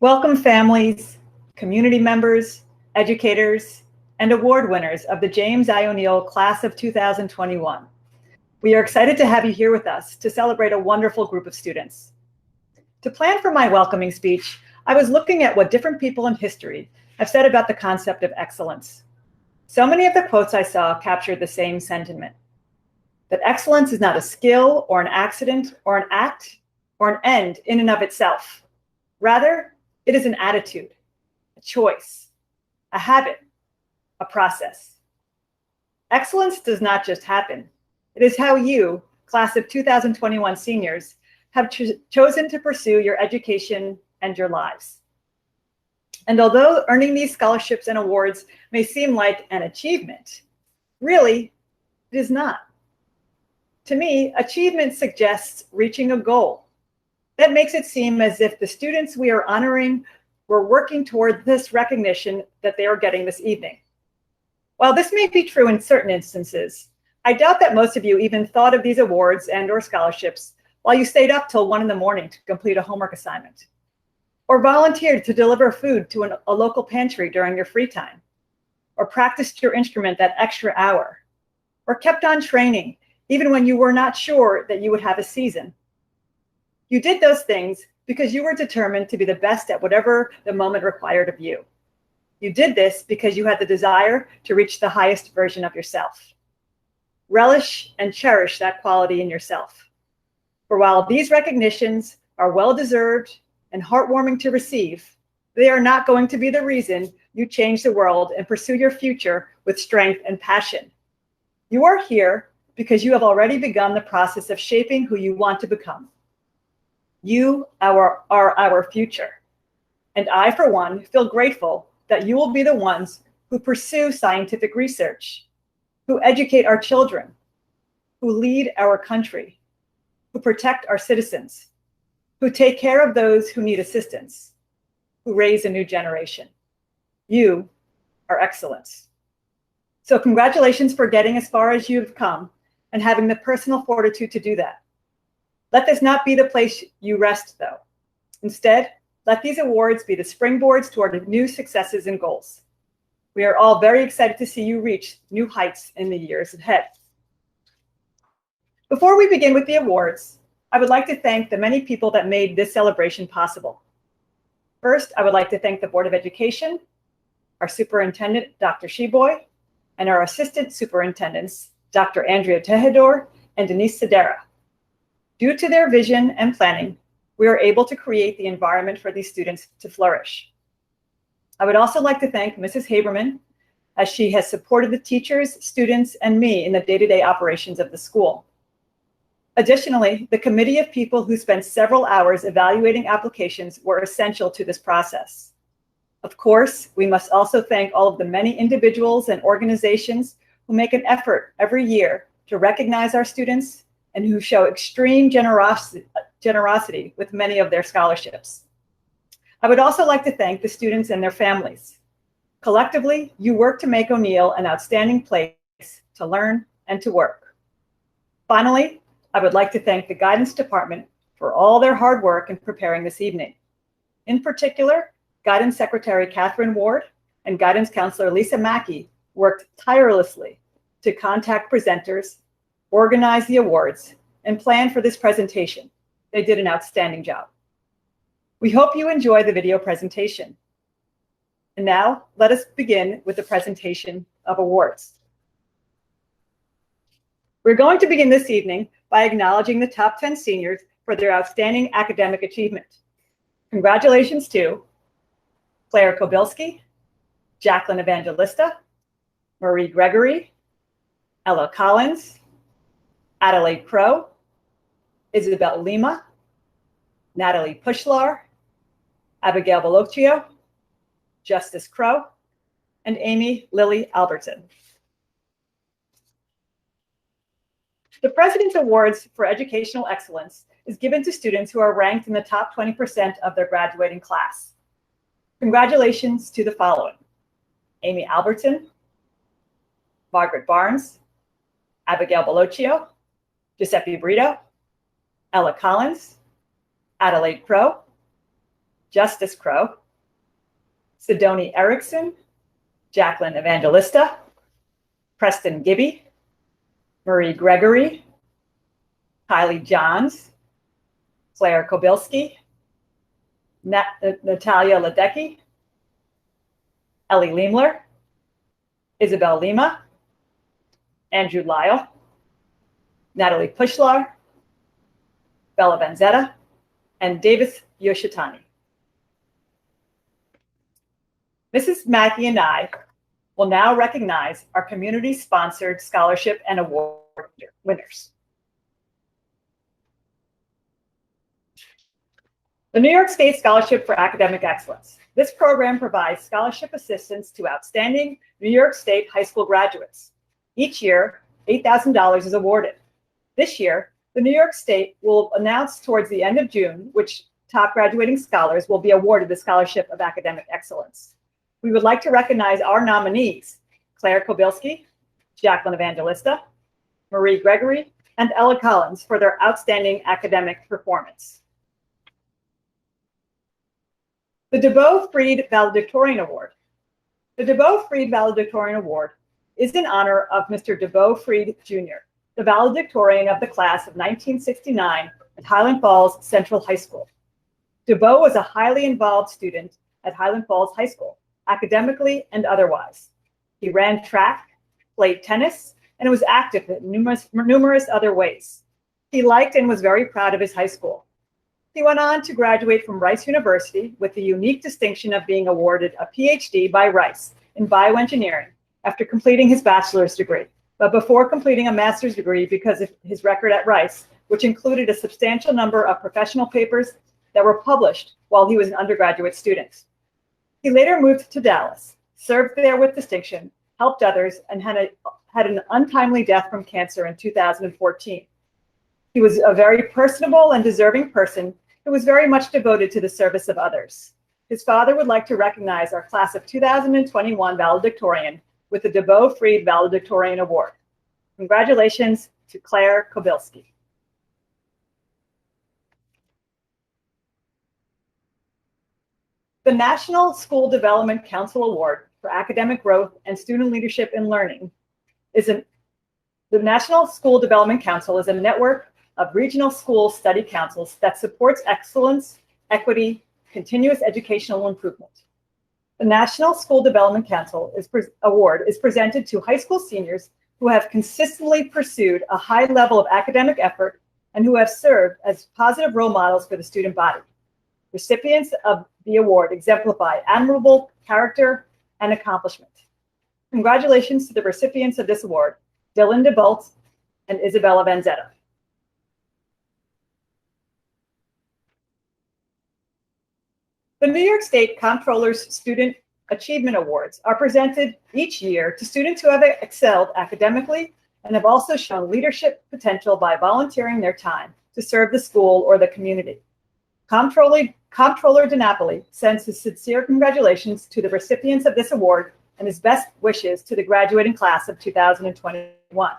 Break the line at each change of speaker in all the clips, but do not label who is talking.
Welcome families, community members, educators, and award winners of the James I. O'Neill Class of 2021. We are excited to have you here with us to celebrate a wonderful group of students. To plan for my welcoming speech, I was looking at what different people in history have said about the concept of excellence. So many of the quotes I saw captured the same sentiment, that excellence is not a skill or an accident or an act or an end in and of itself. Rather, it is an attitude, a choice, a habit, a process. Excellence does not just happen. It is how you, class of 2021 seniors, have chosen to pursue your education and your lives. And although earning these scholarships and awards may seem like an achievement, really, it is not. To me, achievement suggests reaching a goal. That makes it seem as if the students we are honoring were working toward this recognition that they are getting this evening. While this may be true in certain instances, I doubt that most of you even thought of these awards and/or scholarships while you stayed up till 1 in the morning to complete a homework assignment, or volunteered to deliver food to a local pantry during your free time, or practiced your instrument that extra hour, or kept on training even when you were not sure that you would have a season. You did those things because you were determined to be the best at whatever the moment required of you. You did this because you had the desire to reach the highest version of yourself. Relish and cherish that quality in yourself. For while these recognitions are well-deserved and heartwarming to receive, they are not going to be the reason you change the world and pursue your future with strength and passion. You are here because you have already begun the process of shaping who you want to become. You are our future. And I, for one, feel grateful that you will be the ones who pursue scientific research, who educate our children, who lead our country, who protect our citizens, who take care of those who need assistance, who raise a new generation. You are excellence. So congratulations for getting as far as you've come and having the personal fortitude to do that. Let this not be the place you rest, though. Instead, let these awards be the springboards toward new successes and goals. We are all very excited to see you reach new heights in the years ahead. Before we begin with the awards, I would like to thank the many people that made this celebration possible. First, I would like to thank the Board of Education, our Superintendent, Dr. Sheboy, and our Assistant Superintendents, Dr. Andrea Tejedor and Denise Sedera. Due to their vision and planning, we are able to create the environment for these students to flourish. I would also like to thank Mrs. Haberman, as she has supported the teachers, students, and me in the day-to-day operations of the school. Additionally, the committee of people who spent several hours evaluating applications were essential to this process. Of course, we must also thank all of the many individuals and organizations who make an effort every year to recognize our students and who show extreme generosity with many of their scholarships. I would also like to thank the students and their families. Collectively, you work to make O'Neill an outstanding place to learn and to work. Finally, I would like to thank the Guidance Department for all their hard work in preparing this evening. In particular, Guidance Secretary Catherine Ward and Guidance Counselor Lisa Mackey worked tirelessly to contact presenters, organize the awards, and plan for this presentation. They did an outstanding job. We hope you enjoy the video presentation. And now, let us begin with the presentation of awards. We're going to begin this evening by acknowledging the top 10 seniors for their outstanding academic achievement. Congratulations to Claire Kobilski, Jacqueline Evangelista, Marie Gregory, Ella Collins, Adelaide Crow, Isabel Lima, Natalie Pushlar, Abigail Bellocchio, Justice Crow, and Amy Lily Albertson. The President's Awards for Educational Excellence is given to students who are ranked in the top 20% of their graduating class. Congratulations to the following: Amy Albertson, Margaret Barnes, Abigail Bellocchio, Giuseppe Brito, Ella Collins, Adelaide Crow, Justice Crow, Sidonie Erickson, Jacqueline Evangelista, Preston Gibby, Marie Gregory, Kylie Johns, Claire Kobilski, Natalia Ledecky, Ellie Leemler, Isabel Lima, Andrew Lyle, Natalie Pushlar, Bella Vanzetta, and Davis Yoshitani. Mrs. Mackey and I will now recognize our community-sponsored scholarship and award winners. The New York State Scholarship for Academic Excellence. This program provides scholarship assistance to outstanding New York State high school graduates. Each year, $8,000 is awarded. This year, the New York State will announce towards the end of June which top graduating scholars will be awarded the Scholarship of Academic Excellence. We would like to recognize our nominees, Claire Kobilski, Jacqueline Evangelista, Marie Gregory, and Ella Collins for their outstanding academic performance. The DeBow-Freed Valedictorian Award. The DeBow-Freed Valedictorian Award is in honor of Mr. DeBow-Freed Jr., the valedictorian of the class of 1969 at Highland Falls Central High School. DeBow was a highly involved student at Highland Falls High School, academically and otherwise. He ran track, played tennis, and was active in numerous other ways. He liked and was very proud of his high school. He went on to graduate from Rice University with the unique distinction of being awarded a PhD by Rice in bioengineering after completing his bachelor's degree, but before completing a master's degree because of his record at Rice, which included a substantial number of professional papers that were published while he was an undergraduate student. He later moved to Dallas, served there with distinction, helped others, and had an untimely death from cancer in 2014. He was a very personable and deserving person who was very much devoted to the service of others. His father would like to recognize our class of 2021 valedictorian with the DeBow-Freed Valedictorian Award. Congratulations to Claire Kobilski. The National School Development Council Award for Academic Growth and Student Leadership in Learning the National School Development Council is a network of regional school study councils that supports excellence, equity, continuous educational improvement. The National School Development Council Award is presented to high school seniors who have consistently pursued a high level of academic effort and who have served as positive role models for the student body. Recipients of the award exemplify admirable character and accomplishment. Congratulations to the recipients of this award, Dylan DeBolt and Isabella Vanzetta. The New York State Comptroller's Student Achievement Awards are presented each year to students who have excelled academically and have also shown leadership potential by volunteering their time to serve the school or the community. Comptroller DiNapoli sends his sincere congratulations to the recipients of this award and his best wishes to the graduating class of 2021.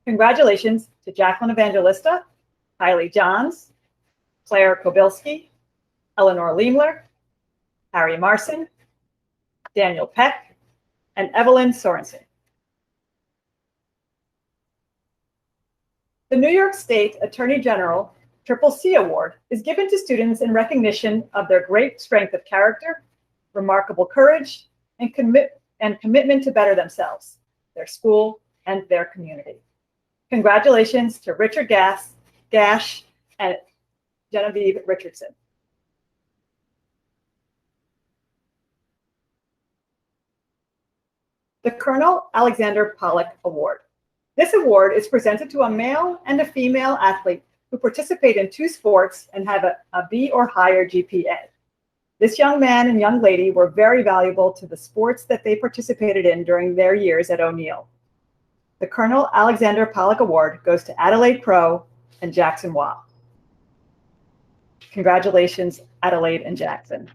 Congratulations to Jacqueline Evangelista, Kylie Johns, Claire Kobilski, Eleanor Leemler, Harry Marson, Daniel Peck, and Evelyn Sorensen. The New York State Attorney General Triple C Award is given to students in recognition of their great strength of character, remarkable courage, and commitment to better themselves, their school, and their community. Congratulations to Richard Gash and Genevieve Richardson. The Colonel Alexander Polak Award. This award is presented to a male and a female athlete who participate in 2 sports and have a B or higher GPA. This young man and young lady were very valuable to the sports that they participated in during their years at O'Neill. The Colonel Alexander Polak Award goes to Adelaide Crow and Jackson Waugh. Congratulations, Adelaide and Jackson.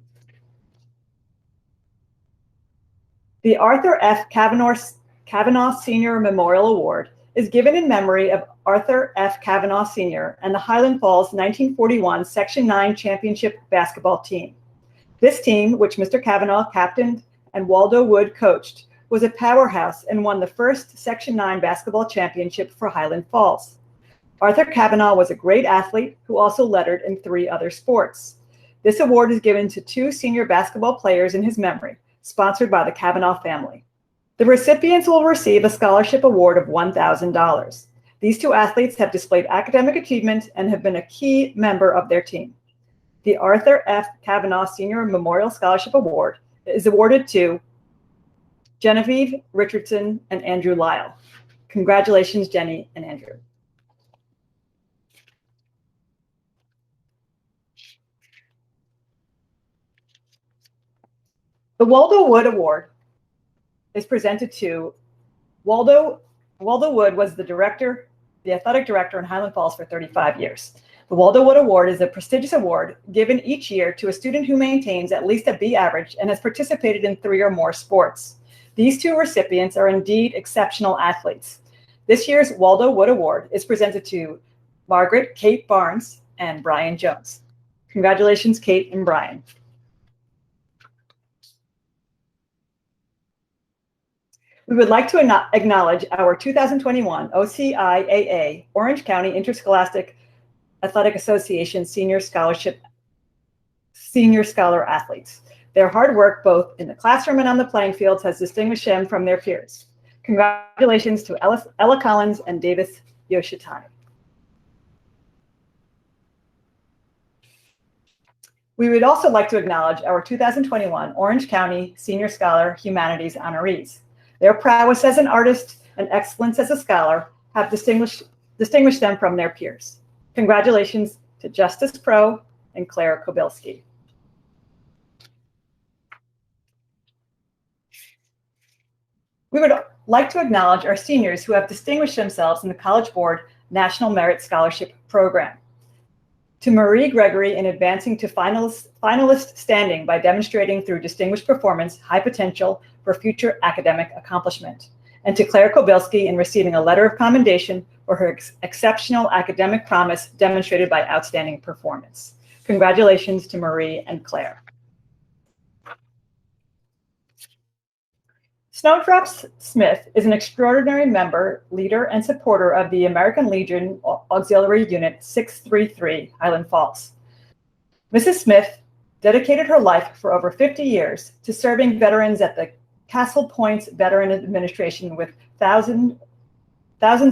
The Arthur F. Cavanagh Senior Memorial Award is given in memory of Arthur F. Cavanagh Sr. and the Highland Falls 1941 Section 9 Championship basketball team. This team, which Mr. Cavanagh captained and Waldo Wood coached, was a powerhouse and won the first Section 9 basketball championship for Highland Falls. Arthur Cavanagh was a great athlete who also lettered in 3 other sports. This award is given to 2 senior basketball players in his memory, sponsored by the Cavanagh family. The recipients will receive a scholarship award of $1,000. These 2 athletes have displayed academic achievement and have been a key member of their team. The Arthur F. Cavanagh Senior Memorial Scholarship Award is awarded to Genevieve Richardson and Andrew Lyle. Congratulations, Jenny and Andrew. The Waldo Wood Award is presented to Waldo. Waldo Wood was the athletic director in Highland Falls for 35 years. The Waldo Wood Award is a prestigious award given each year to a student who maintains at least a B average and has participated in 3 or more sports. These 2 recipients are indeed exceptional athletes. This year's Waldo Wood Award is presented to Margaret Kate Barnes and Brian Jones. Congratulations, Kate and Brian. We would like to acknowledge our 2021 OCIAA Orange County Interscholastic Athletic Association Senior Scholar athletes. Their hard work both in the classroom and on the playing fields has distinguished them from their peers. Congratulations to Ella Collins and Davis Yoshitani. We would also like to acknowledge our 2021 Orange County Senior Scholar Humanities honorees. Their prowess as an artist and excellence as a scholar have distinguished them from their peers. Congratulations to Justice Pro and Claire Kobilski. We would like to acknowledge our seniors who have distinguished themselves in the College Board National Merit Scholarship Program. To Marie Gregory in advancing to finalist standing by demonstrating through distinguished performance high potential for future academic accomplishment. And to Claire Kobilski in receiving a letter of commendation for her exceptional academic promise demonstrated by outstanding performance. Congratulations to Marie and Claire. Snowdrop Smith is an extraordinary member, leader, and supporter of the American Legion Auxiliary Unit 633, Highland Falls. Mrs. Smith dedicated her life for over 50 years to serving veterans at the Castle Points Veteran Administration with thousands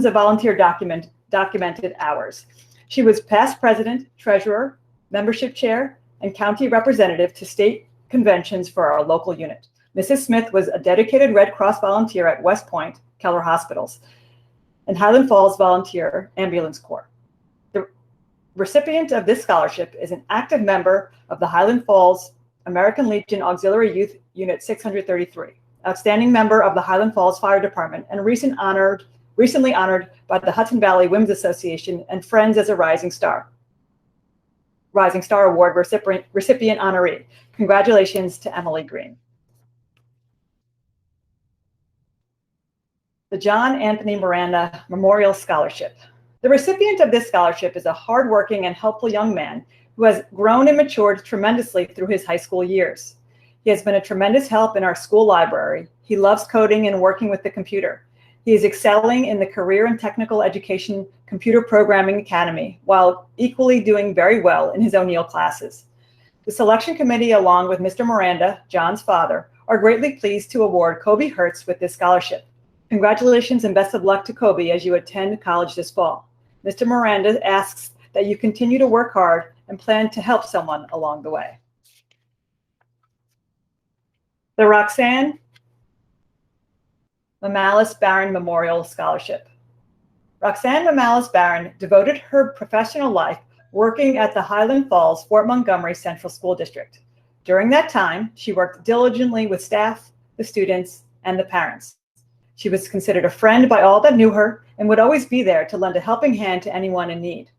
of volunteer documented hours. She was past president, treasurer, membership chair, and county representative to state conventions for our local unit. Mrs. Smith was a dedicated Red Cross volunteer at West Point, Keller Hospitals, and Highland Falls Volunteer Ambulance Corps. The recipient of this scholarship is an active member of the Highland Falls American Legion Auxiliary Youth Unit 633, outstanding member of the Highland Falls Fire Department, and recently honored by the Hudson Valley Women's Association and Friends as a Rising Star Award recipient honoree. Congratulations to Emily Green. The John Anthony Miranda Memorial Scholarship. The recipient of this scholarship is a hardworking and helpful young man who has grown and matured tremendously through his high school years. He has been a tremendous help in our school library. He loves coding and working with the computer. He is excelling in the Career and Technical Education Computer Programming Academy, while equally doing very well in his O'Neill classes. The selection committee, along with Mr. Miranda, John's father, are greatly pleased to award Kobe Hertz with this scholarship. Congratulations and best of luck to Kobe as you attend college this fall. Mr. Miranda asks that you continue to work hard and plan to help someone along the way. The Roxanne Mamalis Baran Memorial Scholarship. Roxanne Mamalis Baran devoted her professional life working at the Highland Falls Fort Montgomery Central School District. During that time, she worked diligently with staff, the students, and the parents. She was considered a friend by all that knew her and would always be there to lend a helping hand to anyone in need.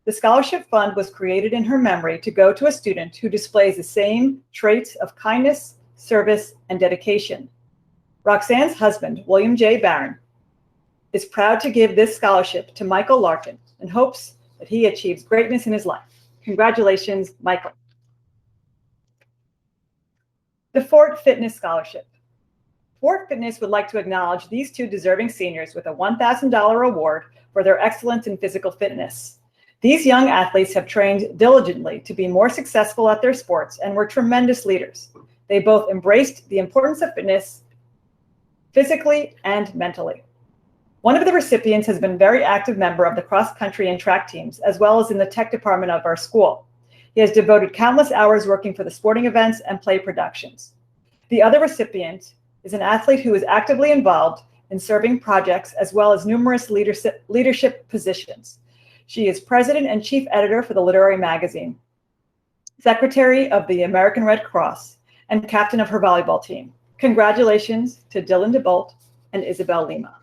The scholarship fund was created in her memory to go to a student who displays the same traits of kindness, service, and dedication. Roxanne's husband, William J. Baran, is proud to give this scholarship to Michael Larkin and hopes that he achieves greatness in his life. Congratulations, Michael. The Fort Fitness Scholarship. Fort Fitness would like to acknowledge these two deserving seniors with a $1,000 award for their excellence in physical fitness. These young athletes have trained diligently to be more successful at their sports and were tremendous leaders. They both embraced the importance of fitness physically and mentally. One of the recipients has been a very active member of the cross-country and track teams, as well as in the tech department of our school. He has devoted countless hours working for the sporting events and play productions. The other recipient is an athlete who is actively involved in serving projects as well as numerous leadership positions. She is president and chief editor for the literary magazine, secretary of the American Red Cross, and captain of her volleyball team. Congratulations to Dylan DeBow and Isabel Lima.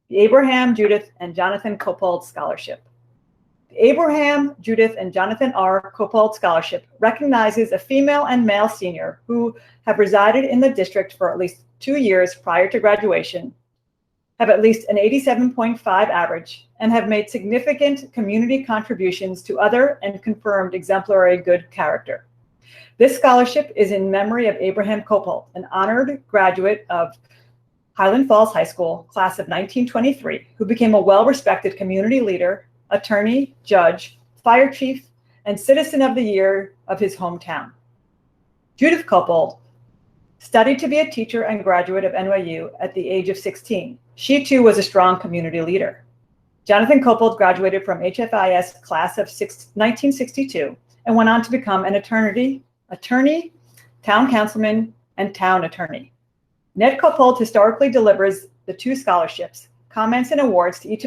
The Abraham, Judith, and Jonathan Kopald Scholarship. The Abraham, Judith, and Jonathan R. Kopald Scholarship recognizes a female and male senior who have resided in the district for at least 2 years prior to graduation, have at least an 87.5 average, and have made significant community contributions to other and confirmed exemplary good character. This scholarship is in memory of Abraham Kopald, an honored graduate of Highland Falls High School, class of 1923, who became a well-respected community leader, attorney, judge, fire chief, and citizen of the year of his hometown. Judith Kopald studied to be a teacher and graduate of NYU at the age of 16. She too was a strong community leader. Jonathan Kopald graduated from HFIS class of 1962 and went on to become an attorney, town councilman, and town attorney. Ned Kopald historically delivers the two scholarships, comments, and awards to each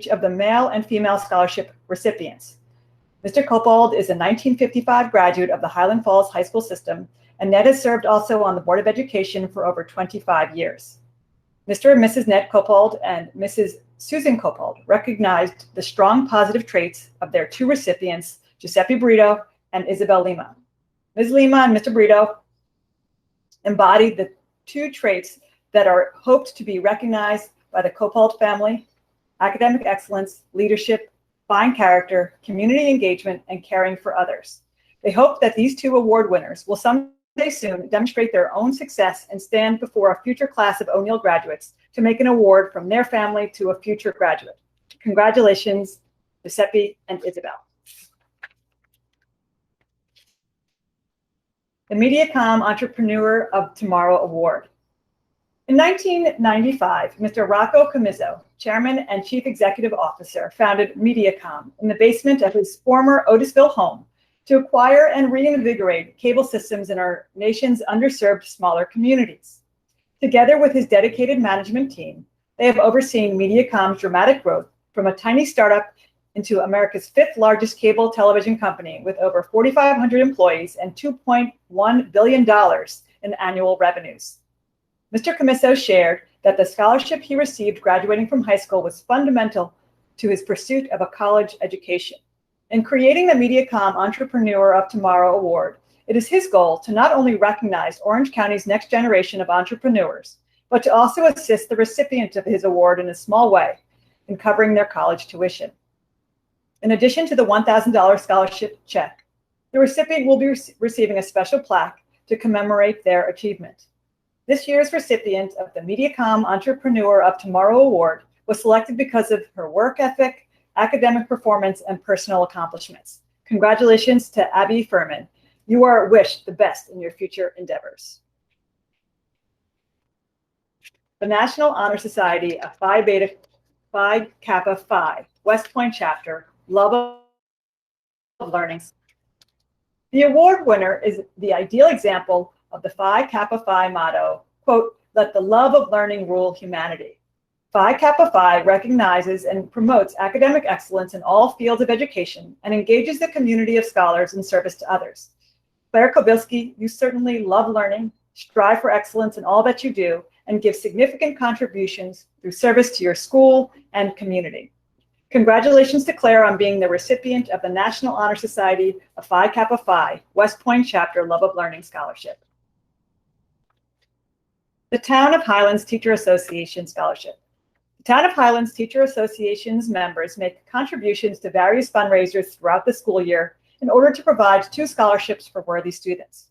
of the male and female scholarship recipients. Mr. Kopald is a 1955 graduate of the Highland Falls High School system, and Ned has served also on the Board of Education for over 25 years. Mr. and Mrs. Ned Kopald and Mrs. Susan Kopald recognized the strong positive traits of their two recipients, Giuseppe Brito and Isabel Lima. Ms. Lima and Mr. Brito embodied the two traits that are hoped to be recognized by the Kopald family: academic excellence, leadership, fine character, community engagement, and caring for others. They hope that these two award winners will someday soon demonstrate their own success and stand before a future class of O'Neill graduates to make an award from their family to a future graduate. Congratulations, Giuseppe and Isabel. The Mediacom Entrepreneur of Tomorrow Award. In 1995, Mr. Rocco Comizzo, chairman and chief executive officer, founded Mediacom in the basement of his former Otisville home to acquire and reinvigorate cable systems in our nation's underserved smaller communities. Together with his dedicated management team, they have overseen Mediacom's dramatic growth from a tiny startup into America's 5th largest cable television company with over 4,500 employees and $2.1 billion in annual revenues. Mr. Comizzo shared that the scholarship he received graduating from high school was fundamental to his pursuit of a college education. In creating the Mediacom Entrepreneur of Tomorrow Award, it is his goal to not only recognize Orange County's next generation of entrepreneurs, but to also assist the recipient of his award in a small way in covering their college tuition. In addition to the $1,000 scholarship check, the recipient will be receiving a special plaque to commemorate their achievement. This year's recipient of the Mediacom Entrepreneur of Tomorrow Award was selected because of her work ethic, academic performance, and personal accomplishments. Congratulations to Abby Furman. You are wished the best in your future endeavors. The National Honor Society of Phi Beta Phi Kappa Phi, West Point Chapter, Love of Learning. The award winner is the ideal example of the Phi Kappa Phi motto, quote, "Let the love of learning rule humanity." Phi Kappa Phi recognizes and promotes academic excellence in all fields of education and engages the community of scholars in service to others. Claire Kobilski, you certainly love learning, strive for excellence in all that you do, and give significant contributions through service to your school and community. Congratulations to Claire on being the recipient of the National Honor Society of Phi Kappa Phi, West Point Chapter Love of Learning Scholarship. The Town of Highlands Teacher Association Scholarship. The Town of Highlands Teacher Association's members make contributions to various fundraisers throughout the school year in order to provide 2 scholarships for worthy students.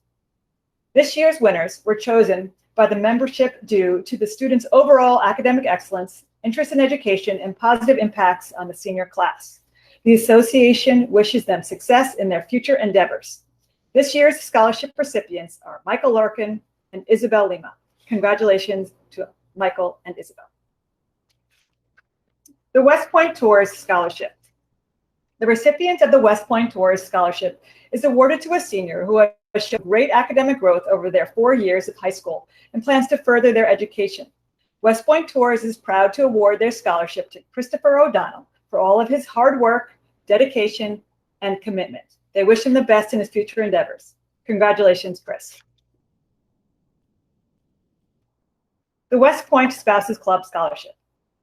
This year's winners were chosen by the membership due to the students' overall academic excellence, interest in education, and positive impacts on the senior class. The association wishes them success in their future endeavors. This year's scholarship recipients are Michael Larkin and Isabel Lima. Congratulations to Michael and Isabel. The West Point Tours Scholarship. The recipient of the West Point Tours Scholarship is awarded to a senior who has shown great academic growth over their 4 years of high school and plans to further their education. West Point Tours is proud to award their scholarship to Christopher O'Donnell for all of his hard work, dedication, and commitment. They wish him the best in his future endeavors. Congratulations, Chris. The West Point Spouses Club Scholarship.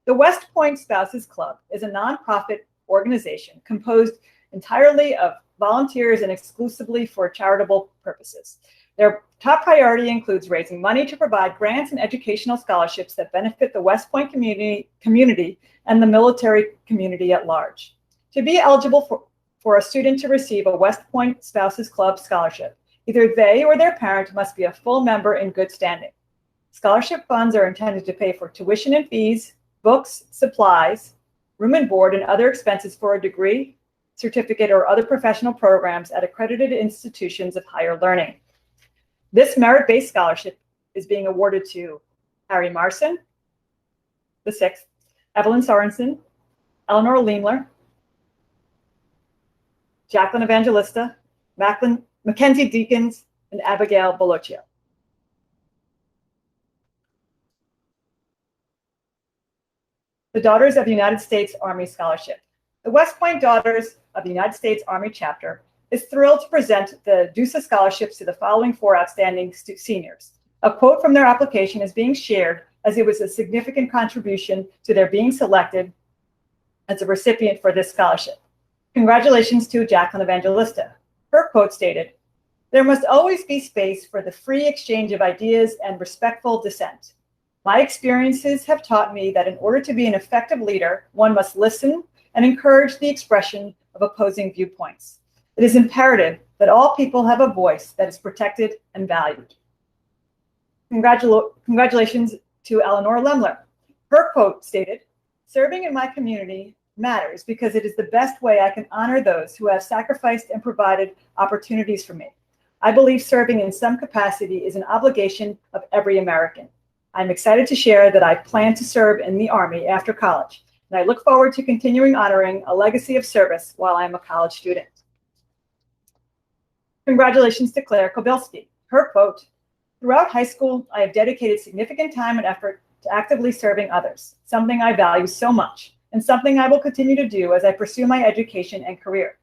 The West Point Spouses Club is a nonprofit organization composed entirely of volunteers and exclusively for charitable purposes. Their top priority includes raising money to provide grants and educational scholarships that benefit the West Point community and the military community at large. To be eligible for a student to receive a West Point Spouses Club scholarship, either they or their parent must be a full member in good standing. Scholarship funds are intended to pay for tuition and fees, books, supplies, room and board, and other expenses for a degree, certificate, or other professional programs at accredited institutions of higher learning. This merit-based scholarship is being awarded to Harry Marson, the 6th, Evelyn Sorensen, Eleanor Leemler, Jacqueline Evangelista, Mackenzie Deakins, and Abigail Bolocio. The Daughters of the United States Army Scholarship. The West Point Daughters of the United States Army Chapter is thrilled to present the DUSA scholarships to the following 4 outstanding seniors. A quote from their application is being shared as it was a significant contribution to their being selected as a recipient for this scholarship. Congratulations to Jacqueline Evangelista. Her quote stated, "There must always be space for the free exchange of ideas and respectful dissent. My experiences have taught me that in order to be an effective leader, one must listen and encourage the expression of opposing viewpoints. It is imperative that all people have a voice that is protected and valued." Congratulations to Eleanor Lemler. Her quote stated, "Serving in my community matters because it is the best way I can honor those who have sacrificed and provided opportunities for me. I believe serving in some capacity is an obligation of every American. I'm excited to share that I plan to serve in the Army after college, and I look forward to continuing honoring a legacy of service while I'm a college student." Congratulations to Claire Kobilski. Her quote, "Throughout high school, I have dedicated significant time and effort to actively serving others, something I value so much, and something I will continue to do as I pursue my education and career.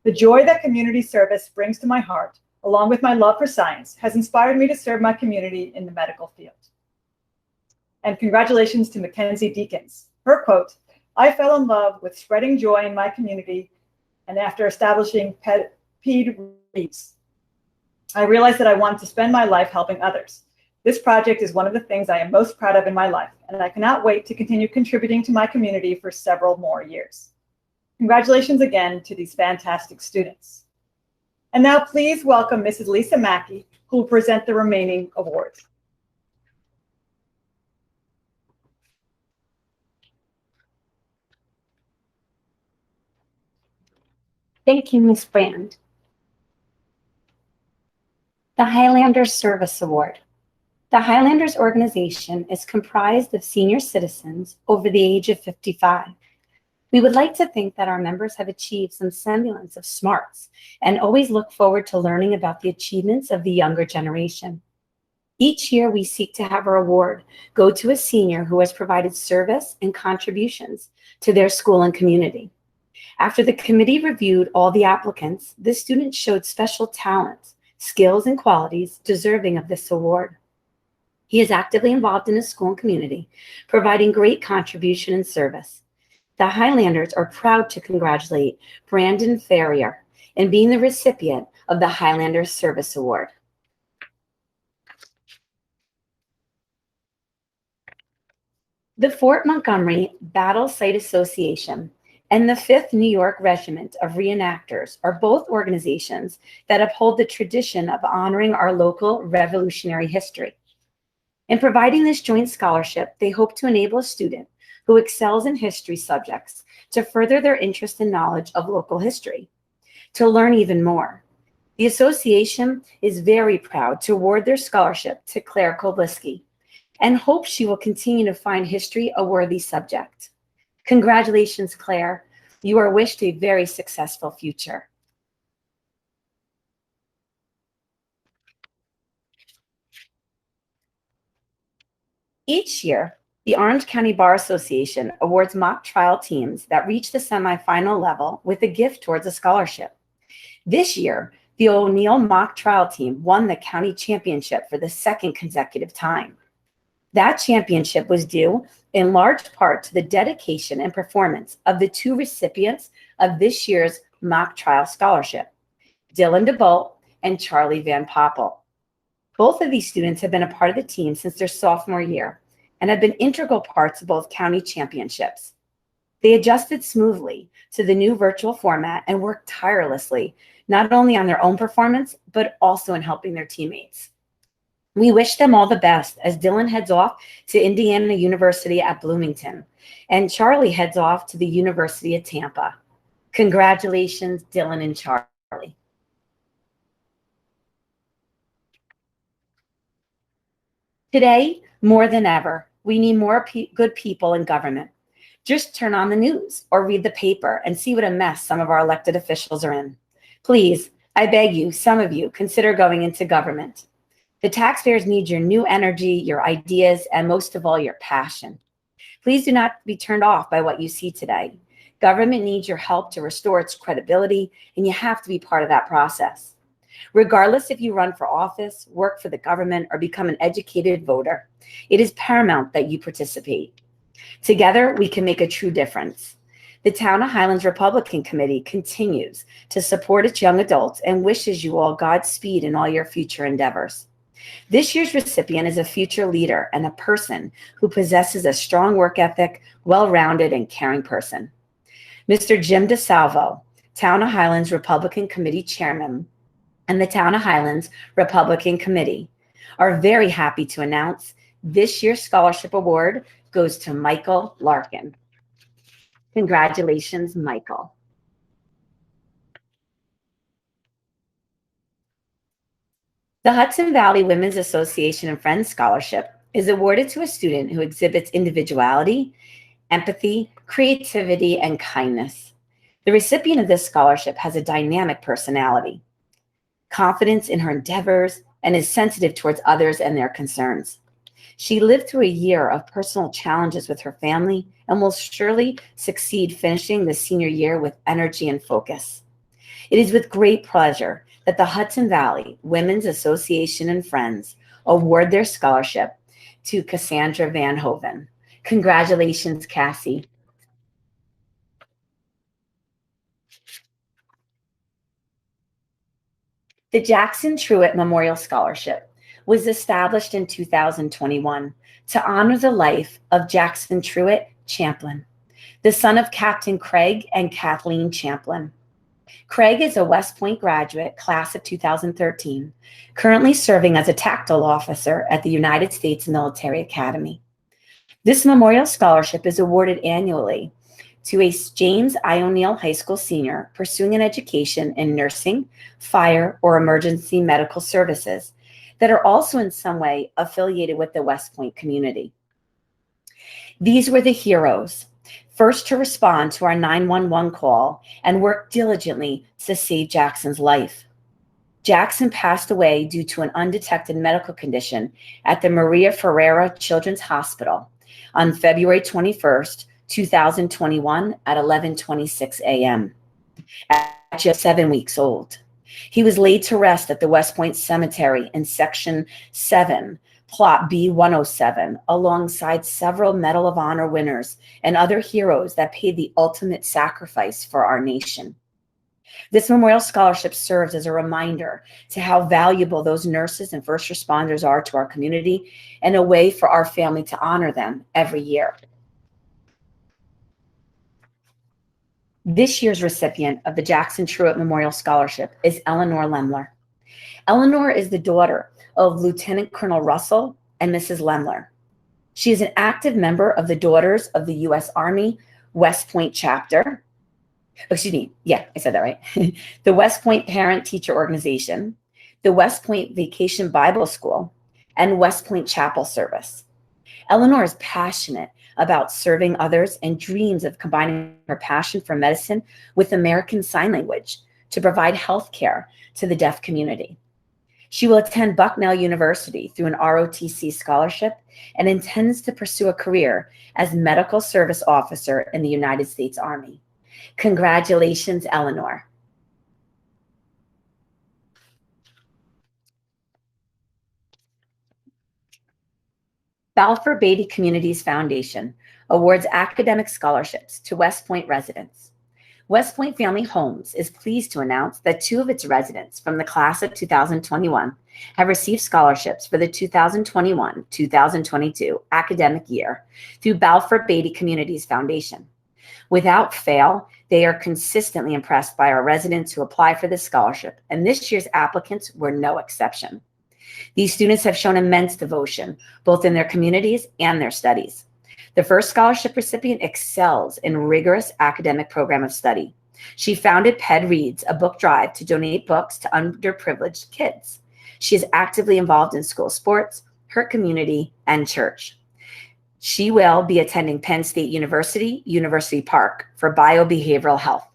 The joy that community service brings to my heart, along with my love for science, has inspired me to serve my community in the medical field." And congratulations to Mackenzie Deakins. Her quote, "I fell in love with spreading joy in my community, and after establishing Ped Reads, I realized that I wanted to spend my life helping others. This project is one of the things I am most proud of in my life, and I cannot wait to continue contributing to my community for several more years." Congratulations again to these fantastic students. And now please welcome Mrs. Lisa Mackey, who will present the remaining awards.
Thank you, Ms. Brand. The Highlander Service Award. The Highlanders organization is comprised of senior citizens over the age of 55. We would like to think that our members have achieved some semblance of smarts and always look forward to learning about the achievements of the younger generation. Each year, we seek to have our award go to a senior who has provided service and contributions to their school and community. After the committee reviewed all the applicants, the student showed special talents, skills, and qualities deserving of this award. He is actively involved in his school and community, providing great contribution and service. The Highlanders are proud to congratulate Brandon Ferrier in being the recipient of the Highlander Service Award. The Fort Montgomery Battle Site Association and the 5th New York Regiment of Reenactors are both organizations that uphold the tradition of honoring our local revolutionary history. In providing this joint scholarship, they hope to enable a student who excels in history subjects to further their interest and knowledge of local history, to learn even more. The association is very proud to award their scholarship to Claire Kobliski and hopes she will continue to find history a worthy subject. Congratulations, Claire. You are wished a very successful future. Each year, the Orange County Bar Association awards mock trial teams that reach the semifinal level with a gift towards a scholarship. This year, the O'Neill mock trial team won the county championship for the 2nd consecutive time. That championship was due in large part to the dedication and performance of the 2 recipients of this year's mock trial scholarship, Dylan DeBow and Charlie Van Poppel. Both of these students have been a part of the team since their sophomore year and have been integral parts of both county championships. They adjusted smoothly to the new virtual format and worked tirelessly, not only on their own performance, but also in helping their teammates. We wish them all the best as Dylan heads off to Indiana University at Bloomington, and Charlie heads off to the University of Tampa. Congratulations, Dylan and Charlie. Today, more than ever, we need more good people in government. Just turn on the news or read the paper and see what a mess some of our elected officials are in. Please, I beg you, some of you, consider going into government. The taxpayers need your new energy, your ideas, and most of all, your passion. Please do not be turned off by what you see today. Government needs your help to restore its credibility, and you have to be part of that process. Regardless if you run for office, work for the government, or become an educated voter, it is paramount that you participate. Together, we can make a true difference. The Town of Highlands Republican Committee continues to support its young adults and wishes you all Godspeed in all your future endeavors. This year's recipient is a future leader and a person who possesses a strong work ethic, well-rounded, and caring person. Mr. Jim DeSalvo, Town of Highlands Republican Committee Chairman, and the Town of Highlands Republican Committee are very happy to announce this year's scholarship award goes to Michael Larkin. Congratulations, Michael. The Hudson Valley Women's Association and Friends Scholarship is awarded to a student who exhibits individuality, empathy, creativity, and kindness. The recipient of this scholarship has a dynamic personality, confidence in her endeavors, and is sensitive towards others and their concerns. She lived through a year of personal challenges with her family and will surely succeed finishing the senior year with energy and focus. It is with great pleasure that the Hudson Valley Women's Association and Friends award their scholarship to Cassandra Van Hoven. Congratulations, Cassie. The Jackson Truett Memorial Scholarship was established in 2021 to honor the life of Jackson Truett Champlin, the son of Captain Craig and Kathleen Champlin. Craig is a West Point graduate, class of 2013, currently serving as a tactical officer at the United States Military Academy. This memorial scholarship is awarded annually to a James I. O'Neill High School senior pursuing an education in nursing, fire, or emergency medical services that are also in some way affiliated with the West Point community. These were the heroes, first to respond to our 911 call and work diligently to save Jackson's life. Jackson passed away due to an undetected medical condition at the Maria Ferreira Children's Hospital on February 21st, 2021 at 11:26 a.m. at just 7 weeks old. He was laid to rest at the West Point Cemetery in Section 7, Plot B107, alongside several Medal of Honor winners and other heroes that paid the ultimate sacrifice for our nation. This memorial scholarship serves as a reminder to how valuable those nurses and first responders are to our community and a way for our family to honor them every year. This year's recipient of the Jackson Truett Memorial Scholarship is Eleanor Lemler. Eleanor is the daughter of Lieutenant Colonel Russell and Mrs. Lemler. She is an active member of the Daughters of the U.S. Army West Point chapter. Excuse me, yeah, I said that right. The West Point Parent Teacher Organization, the West Point Vacation Bible School, and West Point Chapel Service. Eleanor is passionate about serving others and dreams of combining her passion for medicine with American Sign Language to provide health care to the deaf community. She will attend Bucknell University through an ROTC scholarship and intends to pursue a career as medical service officer in the United States Army. Congratulations, Eleanor. Balfour Beatty Communities Foundation awards academic scholarships to West Point residents. West Point Family Homes is pleased to announce that 2 of its residents from the class of 2021 have received scholarships for the 2021-2022 academic year through Balfour Beatty Communities Foundation. Without fail, they are consistently impressed by our residents who apply for this scholarship, and this year's applicants were no exception. These students have shown immense devotion, both in their communities and their studies. The first scholarship recipient excels in rigorous academic program of study. She founded Ped Reads, a book drive to donate books to underprivileged kids. She is actively involved in school sports, her community, and church. She will be attending Penn State University, University Park for biobehavioral health.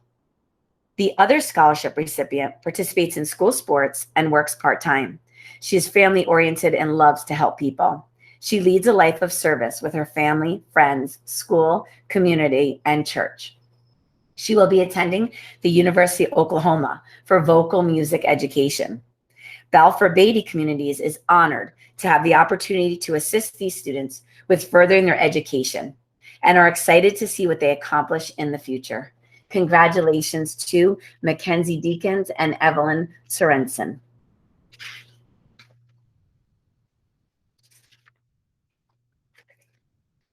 The other scholarship recipient participates in school sports and works part-time. She is family-oriented and loves to help people. She leads a life of service with her family, friends, school, community, and church. She will be attending the University of Oklahoma for vocal music education. Balfour Beatty Communities is honored to have the opportunity to assist these students with furthering their education and are excited to see what they accomplish in the future. Congratulations to Mackenzie Deakins and Evelyn Sorensen.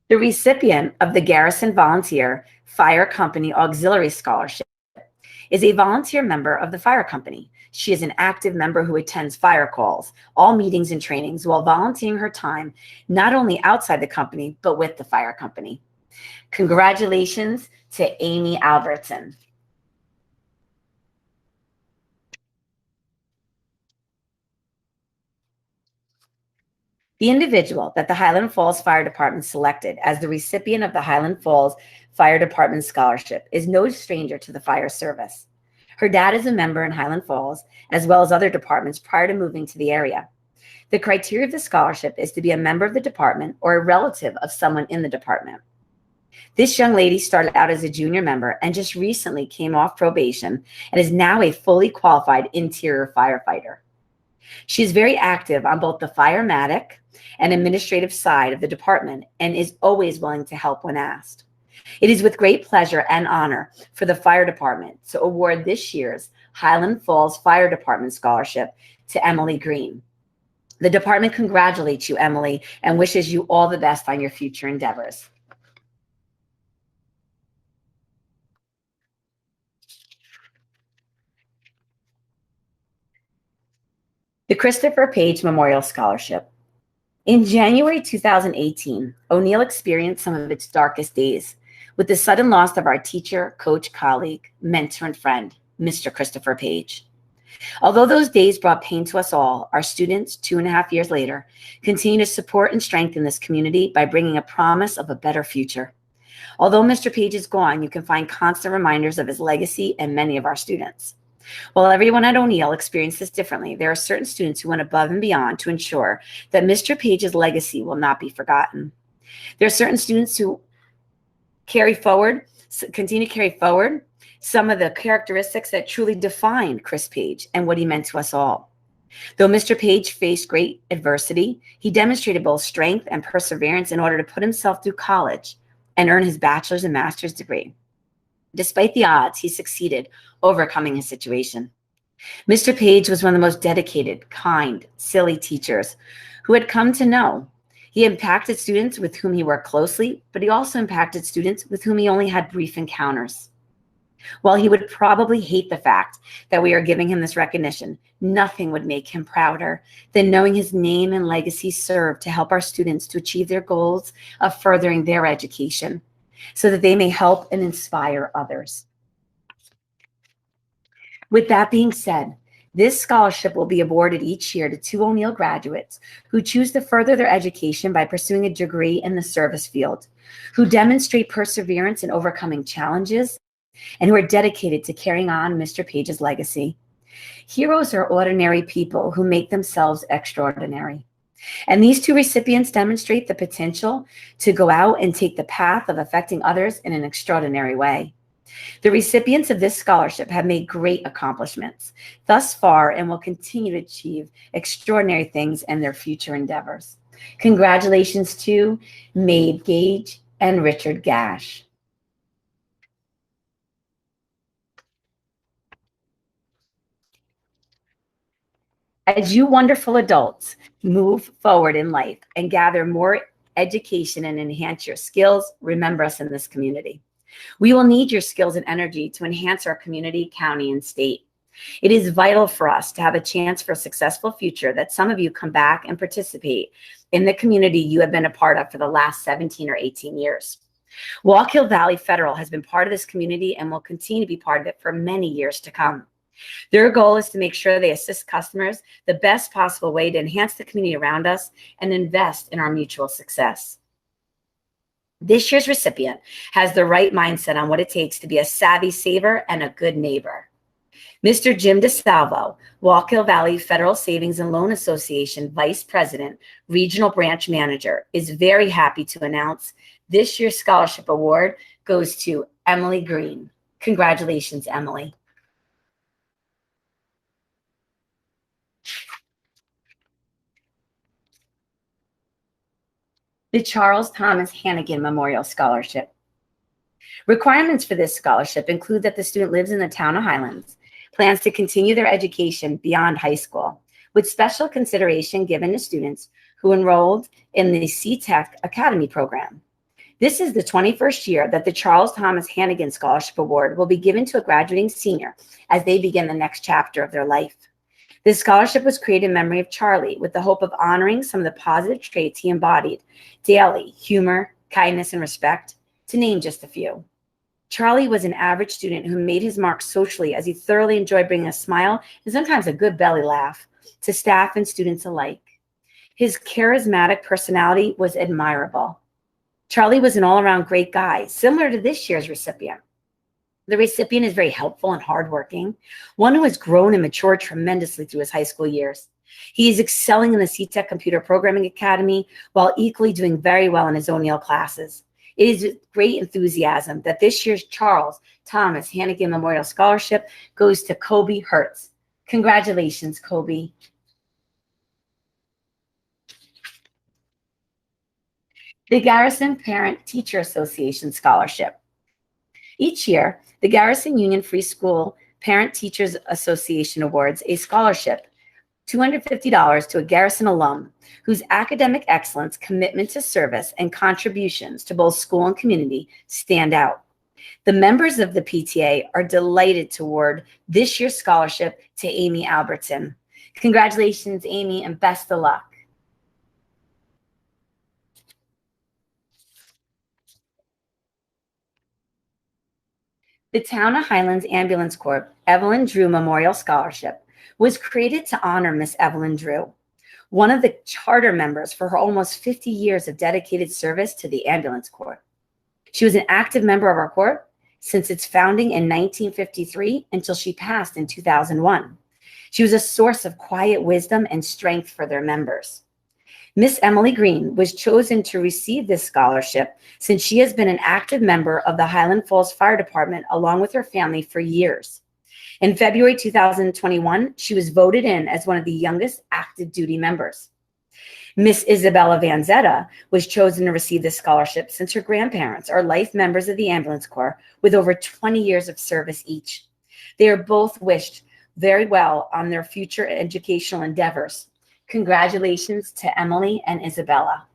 The recipient of the Garrison Volunteer Fire Company Auxiliary Scholarship is a volunteer member of the fire company. She is an active member who attends fire calls, all meetings and trainings, while volunteering her time not only outside the company, but with the fire company. Congratulations to Amy Albertson. The individual that the Highland Falls Fire Department selected as the recipient of the Highland Falls Fire Department Scholarship is no stranger to the fire service. Her dad is a member in Highland Falls, as well as other departments prior to moving to the area. The criteria of the scholarship is to be a member of the department or a relative of someone in the department. This young lady started out as a junior member and just recently came off probation and is now a fully qualified interior firefighter. She is very active on both the firematic and administrative side of the department and is always willing to help when asked. It is with great pleasure and honor for the fire department to award this year's Highland Falls Fire Department Scholarship to Emily Green. The department congratulates you, Emily, and wishes you all the best on your future endeavors. The Christopher Page Memorial Scholarship. In January 2018, O'Neill experienced some of its darkest days with the sudden loss of our teacher, coach, colleague, mentor, and friend, Mr. Christopher Page. Although those days brought pain to us all, our students, 2.5 years later, continue to support and strengthen this community by bringing a promise of a better future. Although Mr. Page is gone, you can find constant reminders of his legacy in many of our students. While everyone at O'Neill experienced this differently, there are certain students who went above and beyond to ensure that Mr. Page's legacy will not be forgotten. There are certain students who continue to carry forward some of the characteristics that truly defined Chris Page and what he meant to us all. Though Mr. Page faced great adversity, he demonstrated both strength and perseverance in order to put himself through college and earn his bachelor's and master's degree. Despite the odds, he succeeded overcoming his situation. Mr. Page was one of the most dedicated, kind, silly teachers who had come to know. He impacted students with whom he worked closely, but he also impacted students with whom he only had brief encounters. While he would probably hate the fact that we are giving him this recognition, nothing would make him prouder than knowing his name and legacy serve to help our students to achieve their goals of furthering their education so that they may help and inspire others. With that being said, this scholarship will be awarded each year to 2 O'Neill graduates who choose to further their education by pursuing a degree in the service field, who demonstrate perseverance in overcoming challenges, and who are dedicated to carrying on Mr. Page's legacy. Heroes are ordinary people who make themselves extraordinary. And these 2 recipients demonstrate the potential to go out and take the path of affecting others in an extraordinary way. The recipients of this scholarship have made great accomplishments thus far and will continue to achieve extraordinary things in their future endeavors. Congratulations to Maeve Gage and Richard Gash. As you wonderful adults move forward in life and gather more education and enhance your skills, remember us in this community. We will need your skills and energy to enhance our community, county, and state. It is vital for us to have a chance for a successful future that some of you come back and participate in the community you have been a part of for the last 17 or 18 years. Wallkill Valley Federal has been part of this community and will continue to be part of it for many years to come. Their goal is to make sure they assist customers the best possible way to enhance the community around us and invest in our mutual success. This year's recipient has the right mindset on what it takes to be a savvy saver and a good neighbor. Mr. Jim DeSalvo, Wallkill Valley Federal Savings and Loan Association Vice President, Regional Branch Manager, is very happy to announce this year's scholarship award goes to Emily Green. Congratulations, Emily. The Charles Thomas Hannigan Memorial Scholarship. Requirements for this scholarship include that the student lives in the town of Highlands, plans to continue their education beyond high school, with special consideration given to students who enrolled in the C-Tech Academy program. This is the 21st year that the Charles Thomas Hannigan Scholarship Award will be given to a graduating senior as they begin the next chapter of their life. This scholarship was created in memory of Charlie with the hope of honoring some of the positive traits he embodied daily: humor, kindness, and respect, to name just a few. Charlie was an average student who made his mark socially as he thoroughly enjoyed bringing a smile and sometimes a good belly laugh to staff and students alike. His charismatic personality was admirable. Charlie was an all-around great guy, similar to this year's recipient. The recipient is very helpful and hardworking, one who has grown and matured tremendously through his high school years. He is excelling in the C-Tech Computer Programming Academy while equally doing very well in his O'Neill classes. It is with great enthusiasm that this year's Charles Thomas Hannigan Memorial Scholarship goes to Kobe Hertz. Congratulations, Kobe. The Garrison Parent Teacher Association Scholarship. Each year, the Garrison Union Free School Parent Teachers Association awards a scholarship, $250 to a Garrison alum whose academic excellence, commitment to service, and contributions to both school and community stand out. The members of the PTA are delighted to award this year's scholarship to Amy Albertson. Congratulations, Amy, and best of luck. The Town of Highlands Ambulance Corps Evelyn Drew Memorial Scholarship was created to honor Miss Evelyn Drew, one of the charter members for her almost 50 years of dedicated service to the Ambulance Corps. She was an active member of our Corps since its founding in 1953 until she passed in 2001. She was a source of quiet wisdom and strength for their members. Miss Emily Green was chosen to receive this scholarship since she has been an active member of the Highland Falls Fire Department along with her family for years. In February 2021, she was voted in as one of the youngest active duty members. Miss Isabella Vanzetta was chosen to receive this scholarship since her grandparents are life members of the Ambulance Corps with over 20 years of service each. They are both wished very well on their future educational endeavors. Congratulations to Emily and Isabella.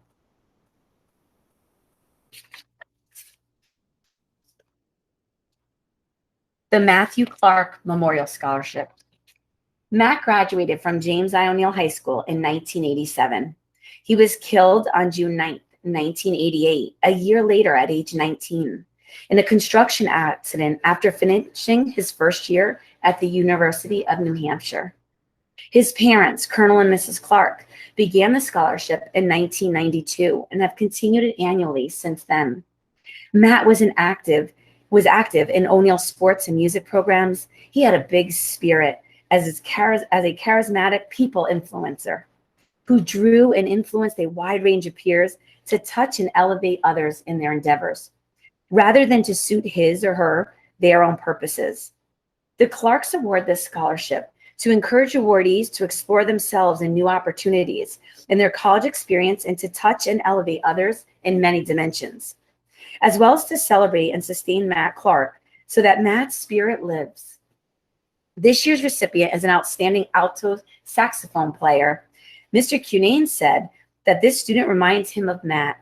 The Matthew Clark Memorial Scholarship. Matt graduated from James I. O'Neill High School in 1987. He was killed on June 9th, 1988, a year later at age 19, in a construction accident after finishing his first year at the University of New Hampshire. His parents, Colonel and Mrs. Clark, began the scholarship in 1992 and have continued it annually since then. Matt was active in O'Neill sports and music programs. He had a big spirit as a charismatic people influencer who drew and influenced a wide range of peers to touch and elevate others in their endeavors, rather than to suit his or their own purposes. The Clarks award this scholarship to encourage awardees to explore themselves in new opportunities in their college experience and to touch and elevate others in many dimensions, as well as to celebrate and sustain Matt Clark so that Matt's spirit lives. This year's recipient is an outstanding alto saxophone player. Mr. Cunane said that this student reminds him of Matt,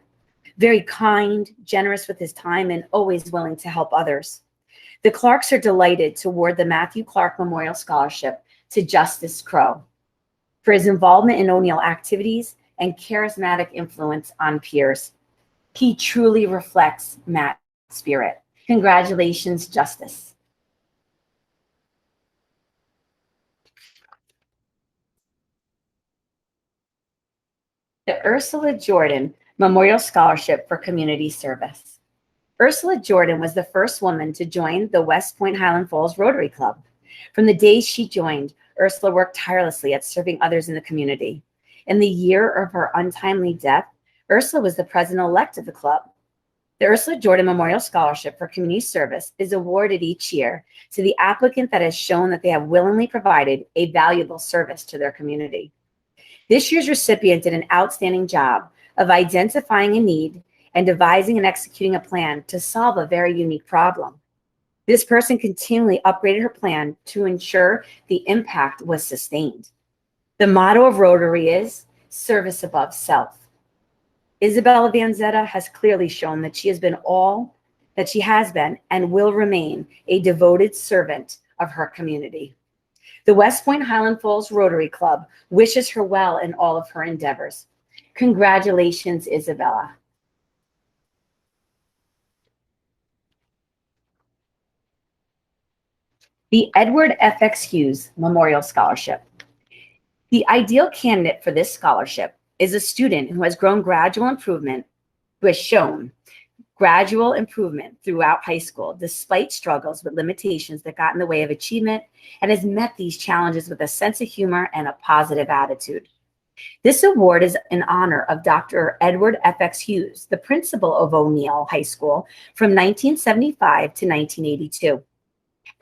very kind, generous with his time, and always willing to help others. The Clarks are delighted to award the Matthew Clark Memorial Scholarship to Justice Crow for his involvement in O'Neill activities and charismatic influence on peers. He truly reflects Matt's spirit. Congratulations, Justice. The Ursula Jordan Memorial Scholarship for Community Service. Ursula Jordan was the first woman to join the West Point Highland Falls Rotary Club. From the day she joined, Ursula worked tirelessly at serving others in the community. In the year of her untimely death, Ursula was the president-elect of the club. The Ursula Jordan Memorial Scholarship for Community Service is awarded each year to the applicant that has shown that they have willingly provided a valuable service to their community. This year's recipient did an outstanding job of identifying a need and devising and executing a plan to solve a very unique problem. This person continually upgraded her plan to ensure the impact was sustained. The motto of Rotary is service above self. Isabella Vanzetta has clearly shown that she has been all that she has been and will remain a devoted servant of her community. The West Point Highland Falls Rotary Club wishes her well in all of her endeavors. Congratulations, Isabella. The Edward F.X. Hughes Memorial Scholarship. The ideal candidate for this scholarship is a student who has shown gradual improvement throughout high school, despite struggles with limitations that got in the way of achievement, and has met these challenges with a sense of humor and a positive attitude. This award is in honor of Dr. Edward F.X. Hughes, the principal of O'Neill High School from 1975 to 1982.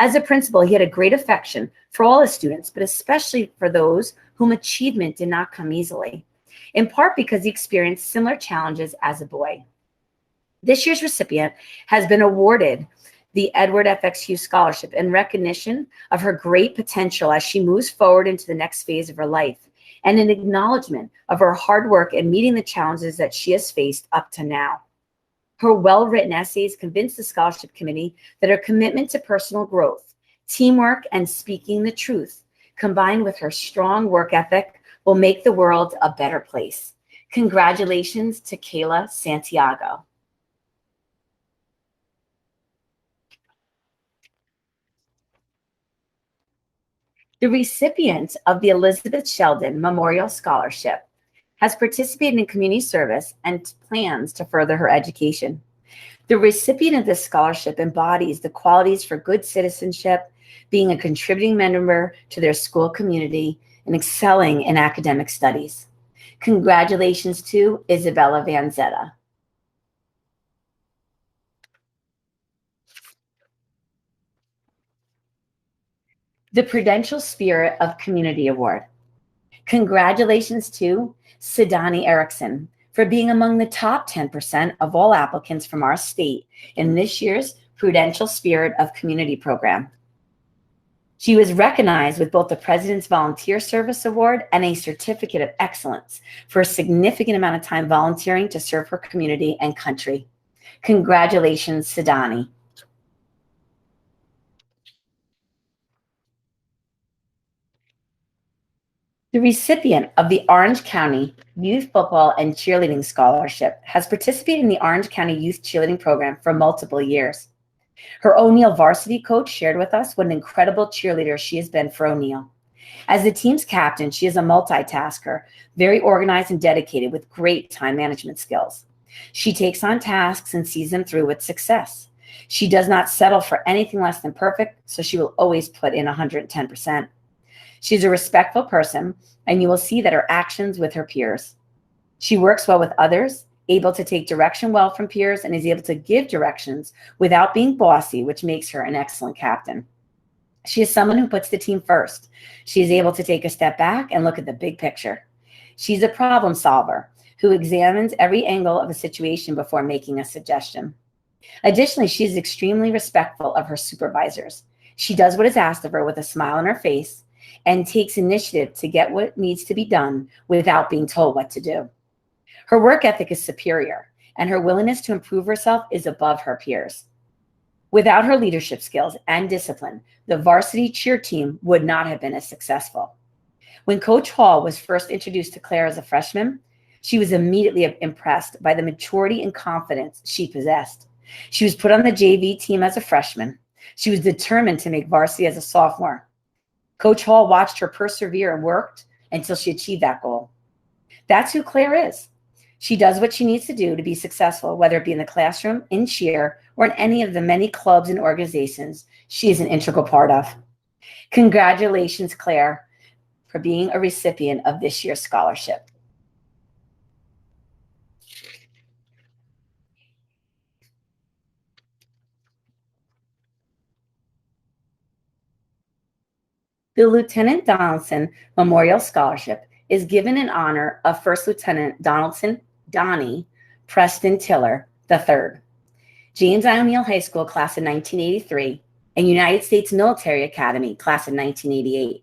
As a principal, he had a great affection for all his students, but especially for those whom achievement did not come easily, in part because he experienced similar challenges as a boy. This year's recipient has been awarded the Edward F.X. Hughes Scholarship in recognition of her great potential as she moves forward into the next phase of her life, and an acknowledgement of her hard work in meeting the challenges that she has faced up to now. Her well-written essays convinced the scholarship committee that her commitment to personal growth, teamwork, and speaking the truth, combined with her strong work ethic, will make the world a better place. Congratulations to Kayla Santiago. The recipient of the Elizabeth Sheldon Memorial Scholarship has participated in community service and plans to further her education. The recipient of this scholarship embodies the qualities for good citizenship, being a contributing member to their school community, and excelling in academic studies. Congratulations to Isabella Vanzetta. The Prudential Spirit of Community Award. Congratulations to Sidani Erickson for being among the top 10% of all applicants from our state in this year's Prudential Spirit of Community program. She was recognized with both the President's Volunteer Service Award and a Certificate of Excellence for a significant amount of time volunteering to serve her community and country. Congratulations, Sidani. The recipient of the Orange County Youth Football and Cheerleading Scholarship has participated in the Orange County Youth Cheerleading Program for multiple years. Her O'Neill varsity coach shared with us what an incredible cheerleader she has been for O'Neill. As the team's captain, she is a multitasker, very organized and dedicated with great time management skills. She takes on tasks and sees them through with success. She does not settle for anything less than perfect, so she will always put in 110%. She's a respectful person, and you will see that her actions with her peers. She works well with others, able to take direction well from peers, and is able to give directions without being bossy, which makes her an excellent captain. She is someone who puts the team first. She is able to take a step back and look at the big picture. She's a problem solver who examines every angle of a situation before making a suggestion. Additionally, she is extremely respectful of her supervisors. She does what is asked of her with a smile on her face and takes initiative to get what needs to be done without being told what to do. Her work ethic is superior, and her willingness to improve herself is above her peers. Without her leadership skills and discipline, the varsity cheer team would not have been as successful. When Coach Hall was first introduced to Claire as a freshman, she was immediately impressed by the maturity and confidence she possessed. She was put on the JV team as a freshman. She was determined to make varsity as a sophomore. Coach Hall watched her persevere and worked until she achieved that goal. That's who Claire is. She does what she needs to do to be successful, whether it be in the classroom, in cheer, or in any of the many clubs and organizations she is an integral part of. Congratulations, Claire, for being a recipient of this year's scholarship. The Lieutenant Donaldson Memorial Scholarship is given in honor of First Lieutenant Donaldson Donnie Preston Tiller III, James I. O'Neill High School class of 1983, and United States Military Academy class of 1988.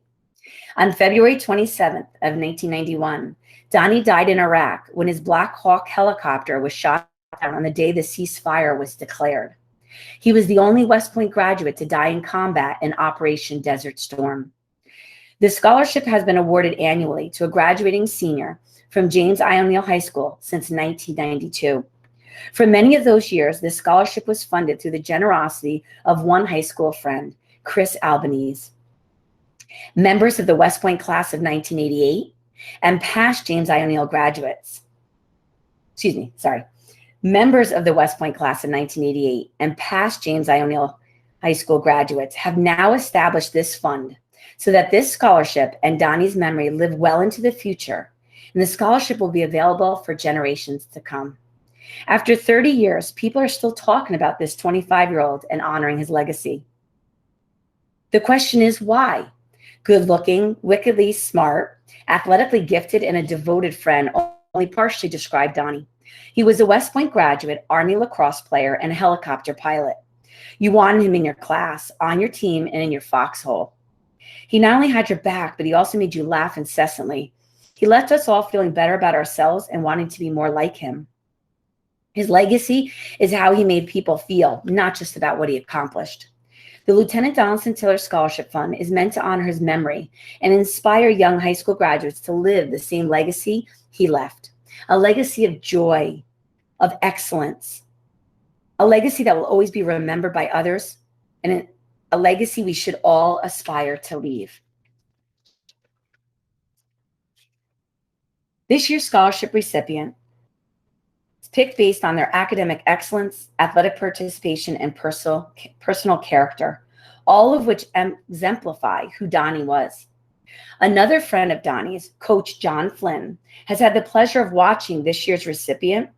On February 27th of 1991, Donnie died in Iraq when his Black Hawk helicopter was shot down on the day the ceasefire was declared. He was the only West Point graduate to die in combat in Operation Desert Storm. The scholarship has been awarded annually to a graduating senior from James I. O'Neill High School since 1992. For many of those years, this scholarship was funded through the generosity of one high school friend, Chris Albanese. Members of the West Point class of 1988 and past James I. O'Neill graduates, members of the West Point class of 1988 and past James I. O'Neill High School graduates have now established this fund so that this scholarship and Donnie's memory live well into the future, and the scholarship will be available for generations to come. After 30 years, people are still talking about this 25-year-old and honoring his legacy. The question is why? Good-looking, wickedly smart, athletically gifted, and a devoted friend only partially described Donnie. He was a West Point graduate, Army lacrosse player, and a helicopter pilot. You wanted him in your class, on your team, and in your foxhole. He not only had your back, but he also made you laugh incessantly. He left us all feeling better about ourselves and wanting to be more like him. His legacy is how he made people feel, not just about what he accomplished. The Lieutenant Donaldson Tiller Scholarship Fund is meant to honor his memory and inspire young high school graduates to live the same legacy he left, a legacy of joy, of excellence, a legacy that will always be remembered by others, and a legacy we should all aspire to leave. This year's scholarship recipient is picked based on their academic excellence, athletic participation, and personal character, all of which exemplify who Donnie was. Another friend of Donnie's, Coach John Flynn, has had the pleasure of watching this year's recipient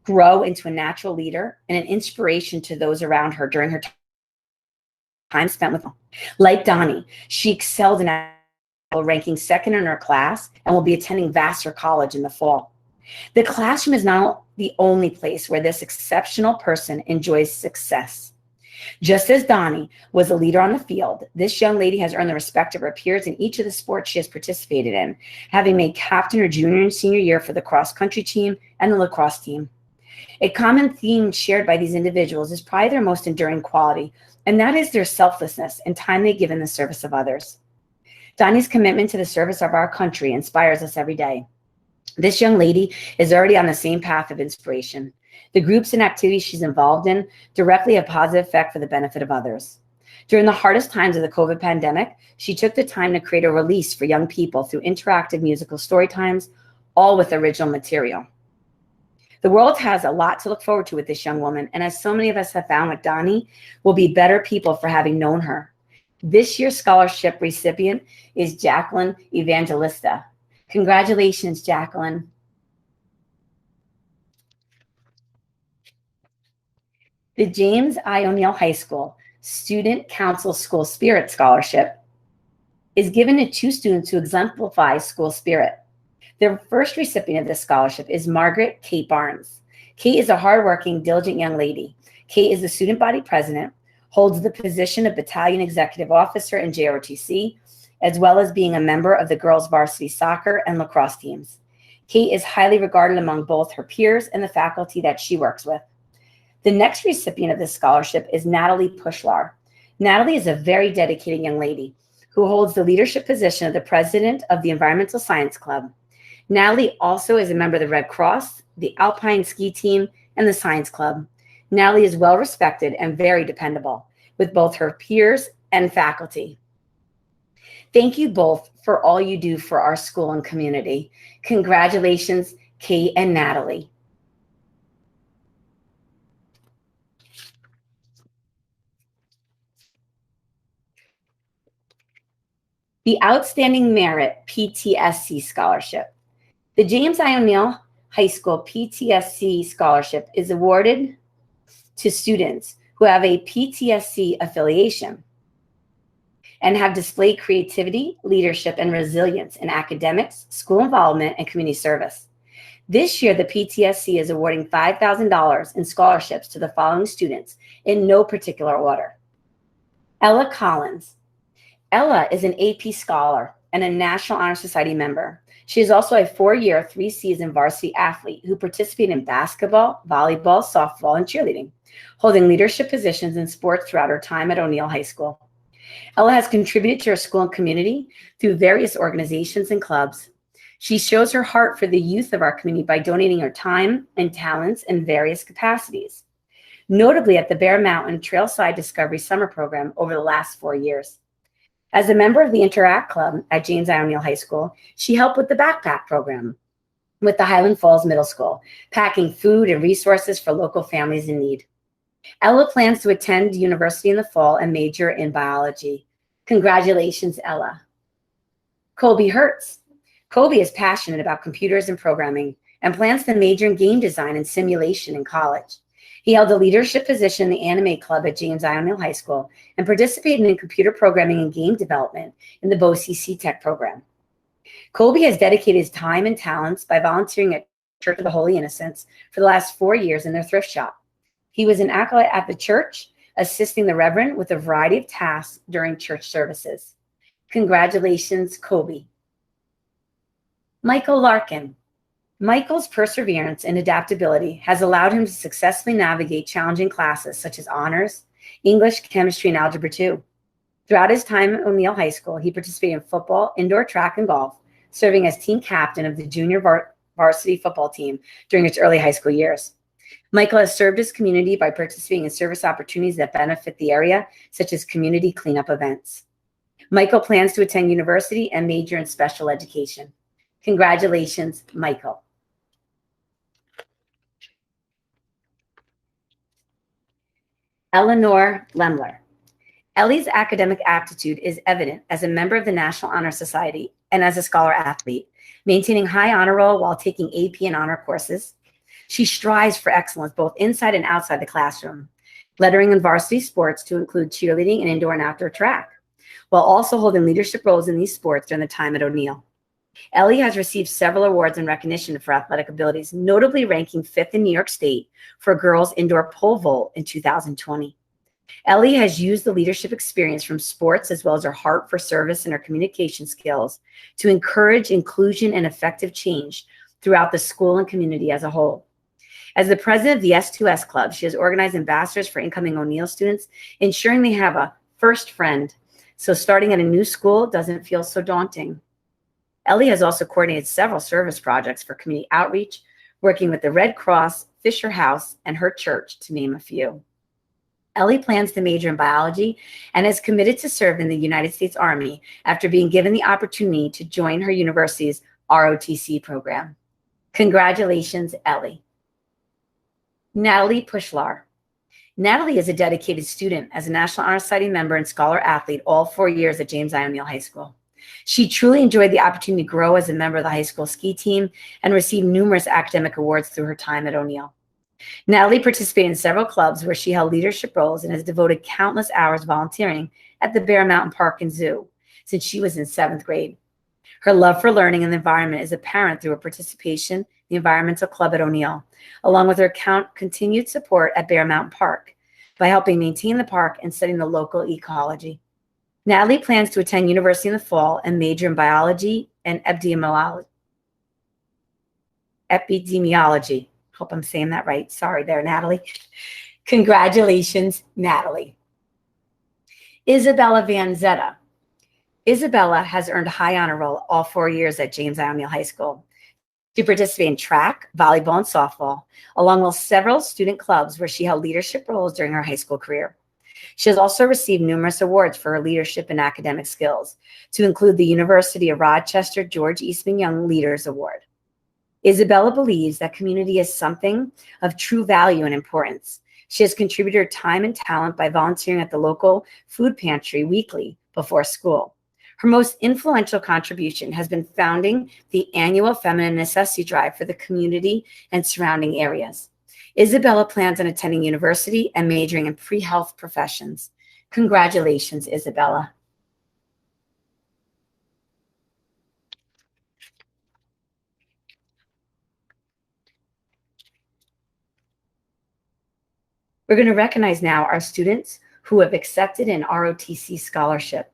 grow into a natural leader and an inspiration to those around her during her time spent with them. Like Donnie, she excelled in ranking second in her class and will be attending Vassar College in the fall. The classroom is not the only place where this exceptional person enjoys success. Just as Donnie was a leader on the field, this young lady has earned the respect of her peers in each of the sports she has participated in, having made captain her junior and senior year for the cross-country team and the lacrosse team. A common theme shared by these individuals is probably their most enduring quality, and that is their selflessness and time they give in the service of others. Donnie's commitment to the service of our country inspires us every day. This young lady is already on the same path of inspiration. The groups and activities she's involved in directly have a positive effect for the benefit of others. During the hardest times of the COVID pandemic, she took the time to create a release for young people through interactive musical story times, all with original material. The world has a lot to look forward to with this young woman, and as so many of us have found with Donnie, we'll be better people for having known her. This year's scholarship recipient is Jacqueline Evangelista. Congratulations, Jacqueline. The James I. O'Neill High School Student Council School Spirit Scholarship is given to 2 students who exemplify school spirit. The first recipient of this scholarship is Margaret Kate Barnes. Kate is a hardworking, diligent young lady. Kate is the student body president, holds the position of battalion executive officer in JROTC, as well as being a member of the girls' varsity soccer and lacrosse teams. Kate is highly regarded among both her peers and the faculty that she works with. The next recipient of this scholarship is Natalie Pushlar. Natalie is a very dedicated young lady who holds the leadership position of the president of the Environmental Science Club. Natalie also is a member of the Red Cross, the Alpine Ski Team, and the Science Club. Natalie is well respected and very dependable with both her peers and faculty. Thank you both for all you do for our school and community. Congratulations, Kate and Natalie. The Outstanding Merit PTSC Scholarship. The James I. O'Neill High School PTSC Scholarship is awarded to students who have a PTSC affiliation and have displayed creativity, leadership, and resilience in academics, school involvement, and community service. This year, the PTSC is awarding $5,000 in scholarships to the following students in no particular order. Ella Collins. Ella is an AP scholar and a National Honor Society member. She is also a 4-year, 3-season varsity athlete who participated in basketball, volleyball, softball, and cheerleading, holding leadership positions in sports throughout her time at O'Neill High School. Ella has contributed to her school and community through various organizations and clubs. She shows her heart for the youth of our community by donating her time and talents in various capacities, notably at the Bear Mountain Trailside Discovery Summer Program over the last 4 years. As a member of the Interact Club at James I. O'Neill High School, she helped with the backpack program with the Highland Falls Middle School, packing food and resources for local families in need. Ella plans to attend university in the fall and major in biology. Congratulations, Ella. Colby Hertz. Colby is passionate about computers and programming and plans to major in game design and simulation in college. He held a leadership position in the Anime Club at James I. O'Neill High School and participated in computer programming and game development in the BOCE C-Tech program. Colby has dedicated his time and talents by volunteering at Church of the Holy Innocents for the last 4 years in their thrift shop. He was an acolyte at the church, assisting the Reverend with a variety of tasks during church services. Congratulations, Colby. Michael Larkin. Michael's perseverance and adaptability has allowed him to successfully navigate challenging classes such as honors, English, chemistry, and algebra 2. Throughout his time at O'Neill High School, he participated in football, indoor track, and golf, serving as team captain of the junior varsity football team during its early high school years. Michael has served his community by participating in service opportunities that benefit the area, such as community cleanup events. Michael plans to attend university and major in special education. Congratulations, Michael. Eleanor Lemler. Ellie's academic aptitude is evident as a member of the National Honor Society and as a scholar athlete, maintaining high honor roll while taking AP and honor courses. She strives for excellence both inside and outside the classroom, lettering in varsity sports to include cheerleading and indoor and outdoor track, while also holding leadership roles in these sports during the time at O'Neill. Ellie has received several awards and recognition for athletic abilities, notably ranking 5th in New York State for girls indoor pole vault in 2020. Ellie has used the leadership experience from sports as well as her heart for service and her communication skills to encourage inclusion and effective change throughout the school and community as a whole. As the president of the S2S Club, she has organized ambassadors for incoming O'Neill students, ensuring they have a first friend, so starting at a new school doesn't feel so daunting. Ellie has also coordinated several service projects for community outreach, working with the Red Cross, Fisher House, and her church, to name a few. Ellie plans to major in biology and is committed to serve in the United States Army after being given the opportunity to join her university's ROTC program. Congratulations, Ellie. Natalie Pushlar. Natalie is a dedicated student as a National Honor Society member and scholar athlete all 4 years at James I. O'Neill High School. She truly enjoyed the opportunity to grow as a member of the high school ski team and received numerous academic awards through her time at O'Neill. Natalie participated in several clubs where she held leadership roles and has devoted countless hours volunteering at the Bear Mountain Park and Zoo since she was in 7th grade. Her love for learning and the environment is apparent through her participation in the environmental club at O'Neill, along with her continued support at Bear Mountain Park by helping maintain the park and studying the local ecology. Natalie plans to attend university in the fall and major in biology and epidemiology. Hope I'm saying that right. Sorry there, Natalie. Congratulations, Natalie. Isabella Van Zetta. Isabella has earned a high honor roll all 4 years at James I. O'Neill High School. She participated in track, volleyball, and softball, along with several student clubs where she held leadership roles during her high school career. She has also received numerous awards for her leadership and academic skills, to include the University of Rochester George Eastman Young Leaders Award. Isabella believes that community is something of true value and importance. She has contributed her time and talent by volunteering at the local food pantry weekly before school. Her most influential contribution has been founding the annual Feminine Necessity Drive for the community and surrounding areas. Isabella plans on attending university and majoring in pre-health professions. Congratulations, Isabella. We're going to recognize now our students who have accepted an ROTC scholarship.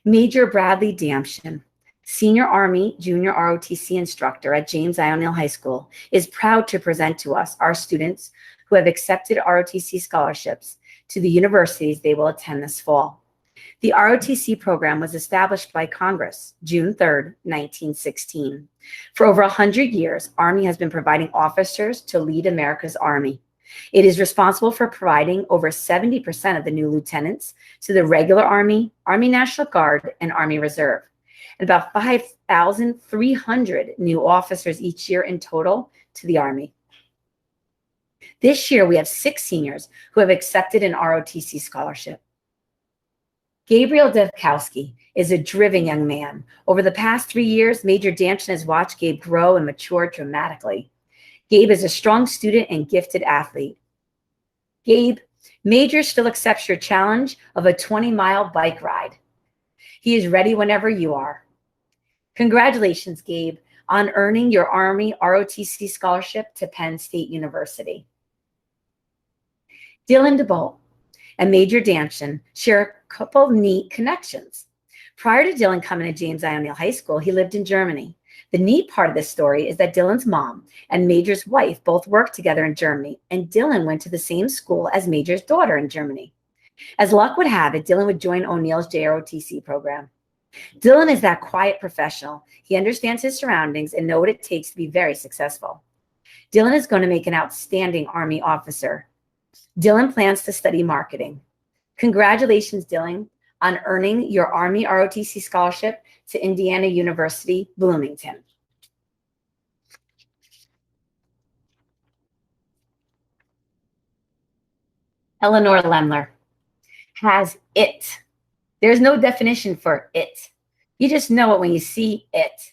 Major Bradley Damshin, Senior Army Junior ROTC instructor at James I. O'Neill High School, is proud to present to us our students who have accepted ROTC scholarships to the universities they will attend this fall. The ROTC program was established by Congress June 3rd, 1916. For over 100 years, Army has been providing officers to lead America's Army. It is responsible for providing over 70% of the new lieutenants to the regular Army, Army National Guard, and Army Reserve, and about 5,300 new officers each year in total to the Army. This year, we have 6 seniors who have accepted an ROTC scholarship. Gabriel Devkowski is a driven young man. Over the past 3 years, Major Damshin has watched Gabe grow and mature dramatically. Gabe is a strong student and gifted athlete. Gabe, Major still accepts your challenge of a 20-mile bike ride. He is ready whenever you are. Congratulations, Gabe, on earning your Army ROTC scholarship to Penn State University. Dylan DeBow and Major Damshin share a couple neat connections. Prior to Dylan coming to James I. O'Neill High School, he lived in Germany. The neat part of this story is that Dylan's mom and Major's wife both worked together in Germany, and Dylan went to the same school as Major's daughter in Germany. As luck would have it, Dylan would join O'Neill's JROTC program. Dylan is that quiet professional. He understands his surroundings and knows what it takes to be very successful. Dylan is going to make an outstanding Army officer. Dylan plans to study marketing. Congratulations, Dylan, on earning your Army ROTC scholarship to Indiana University, Bloomington. Eleanor Lemler has it. There's no definition for it. You just know it when you see it.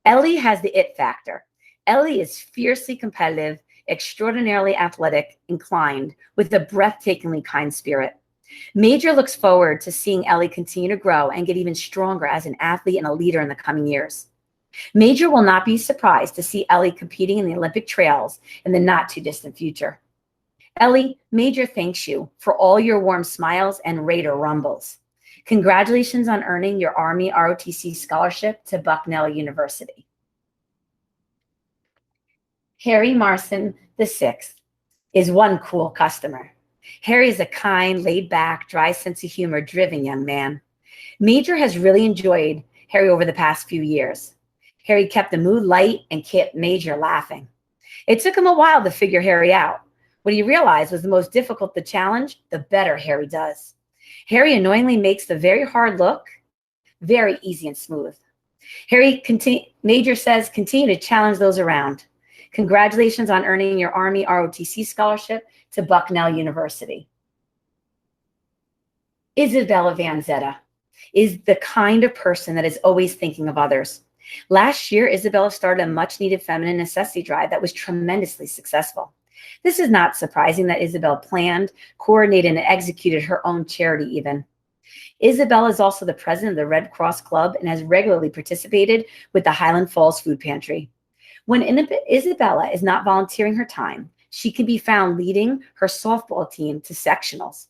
Ellie has the it factor. Ellie is fiercely competitive, extraordinarily athletic, inclined, with a breathtakingly kind spirit. Major looks forward to seeing Ellie continue to grow and get even stronger as an athlete and a leader in the coming years. Major will not be surprised to see Ellie competing in the Olympic trails in the not too distant future. Ellie, Major thanks you for all your warm smiles and Raider rumbles. Congratulations on earning your Army ROTC scholarship to Bucknell University. Harry Marson VI is one cool customer. Harry is a kind, laid-back, dry sense of humor driven young man. Major has really enjoyed Harry over the past few years. Harry kept the mood light and kept Major laughing. It took him a while to figure Harry out. What he realized was the most difficult the challenge, the better Harry does. Harry annoyingly makes the very hard look very easy and smooth. Major says, continue to challenge those around. Congratulations on earning your Army ROTC scholarship to Bucknell University. Isabella Van Zetta is the kind of person that is always thinking of others. Last year, Isabella started a much-needed feminine necessity drive that was tremendously successful. This is not surprising that Isabella planned, coordinated, and executed her own charity even. Isabella is also the president of the Red Cross Club and has regularly participated with the Highland Falls Food Pantry. When Isabella is not volunteering her time, she can be found leading her softball team to sectionals.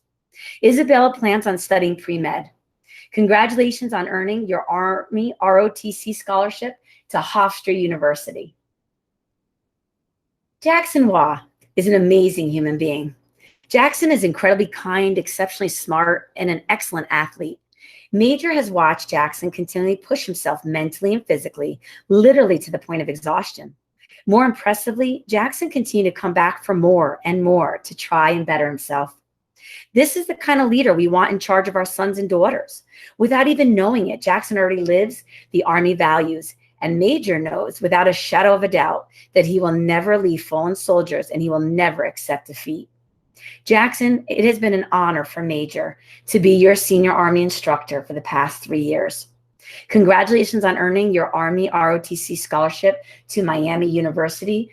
Isabella plans on studying pre-med. Congratulations on earning your Army ROTC scholarship to Hofstra University. Jackson Waugh is an amazing human being. Jackson is incredibly kind, exceptionally smart, and an excellent athlete. Major has watched Jackson continually push himself mentally and physically, literally to the point of exhaustion. More impressively, Jackson continued to come back for more and more to try and better himself. This is the kind of leader we want in charge of our sons and daughters. Without even knowing it, Jackson already lives the Army values, and Major knows without a shadow of a doubt that he will never leave fallen soldiers and he will never accept defeat. Jackson, it has been an honor for Major to be your senior Army instructor for the past 3 years. Congratulations on earning your Army ROTC scholarship to Miami University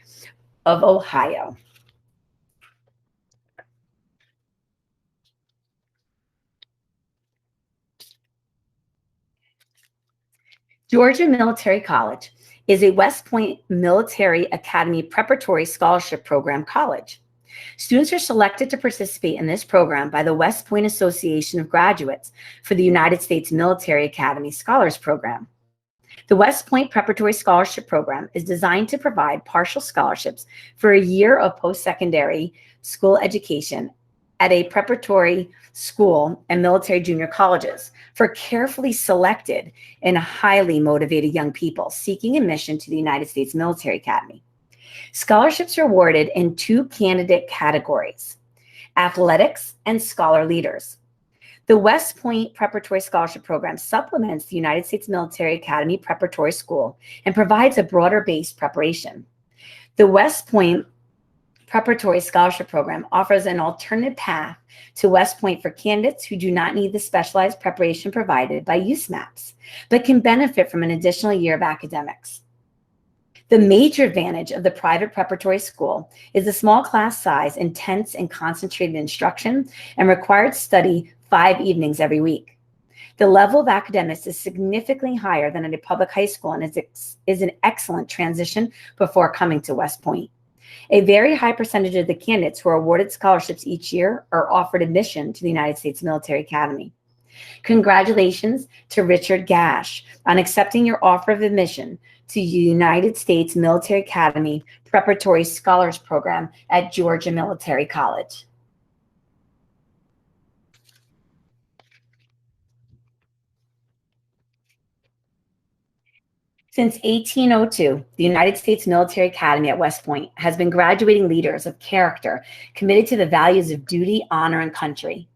of Ohio. Georgia Military College is a West Point Military Academy preparatory scholarship program college. Students are selected to participate in this program by the West Point Association of Graduates for the United States Military Academy Scholars Program. The West Point Preparatory Scholarship Program is designed to provide partial scholarships for a year of post-secondary school education at a preparatory school and military junior colleges for carefully selected and highly motivated young people seeking admission to the United States Military Academy. Scholarships are awarded in 2 candidate categories: athletics and scholar leaders. The West Point Preparatory Scholarship Program supplements the United States Military Academy Preparatory School and provides a broader-based preparation. The West Point Preparatory Scholarship Program offers an alternative path to West Point for candidates who do not need the specialized preparation provided by USMAPs, but can benefit from an additional year of academics. The major advantage of the private preparatory school is the small class size, intense and concentrated instruction, and required study 5 evenings every week. The level of academics is significantly higher than at a public high school and is an excellent transition before coming to West Point. A very high percentage of the candidates who are awarded scholarships each year are offered admission to the United States Military Academy. Congratulations to Richard Gash on accepting your offer of admission to the United States Military Academy Preparatory Scholars Program at Georgia Military College. Since 1802, the United States Military Academy at West Point has been graduating leaders of character committed to the values of duty, honor, and country.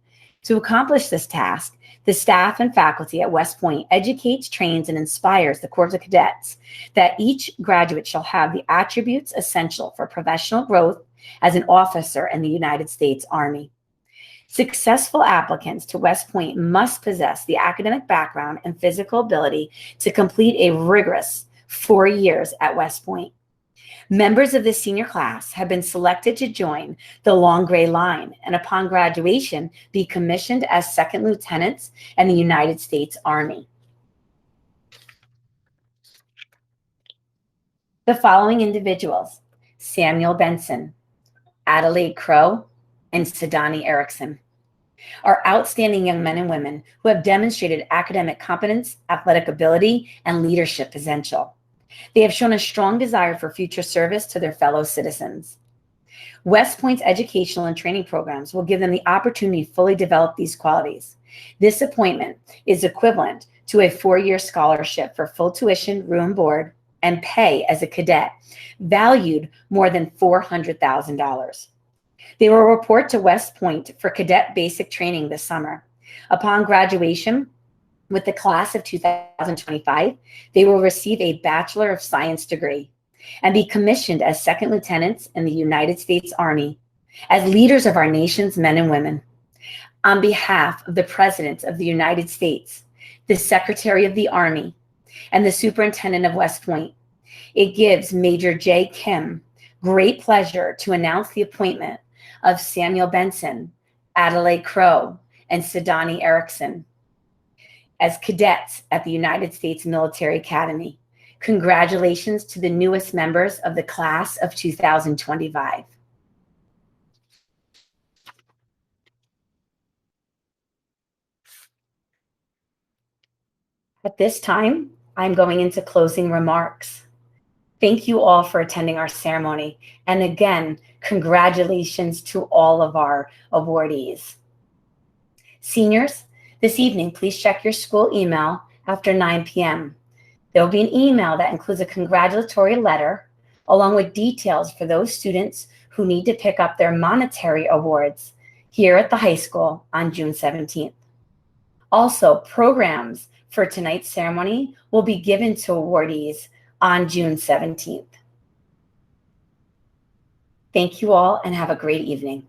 To accomplish this task, the staff and faculty at West Point educates, trains, and inspires the Corps of Cadets that each graduate shall have the attributes essential for professional growth as an officer in the United States Army. Successful applicants to West Point must possess the academic background and physical ability to complete a rigorous 4 years at West Point. Members of the senior class have been selected to join the Long Gray Line and upon graduation be commissioned as second lieutenants in the United States Army. The following individuals: Samuel Benson, Adelaide Crow, and Sidani Erickson are outstanding young men and women who have demonstrated academic competence, athletic ability, and leadership potential. They have shown a strong desire for future service to their fellow citizens. West Point's educational and training programs will give them the opportunity to fully develop these qualities. This appointment is equivalent to a 4-year scholarship for full tuition, room, board, and pay as a cadet, valued more than $400,000. They will report to West Point for cadet basic training this summer. Upon graduation, with the class of 2025, they will receive a Bachelor of Science degree and be commissioned as second lieutenants in the United States Army, as leaders of our nation's men and women. On behalf of the President of the United States, the Secretary of the Army, and the Superintendent of West Point, it gives Major J. Kim great pleasure to announce the appointment of Samuel Benson, Adelaide Crow, and Sidani Erickson as cadets at the United States Military Academy. Congratulations to the newest members of the class of 2025. At this time, I'm going into closing remarks. Thank you all for attending our ceremony. And again, congratulations to all of our awardees. Seniors, this evening, please check your school email after 9 p.m. There will be an email that includes a congratulatory letter, along with details for those students who need to pick up their monetary awards here at the high school on June 17th. Also, programs for tonight's ceremony will be given to awardees on June 17th. Thank you all and have a great evening.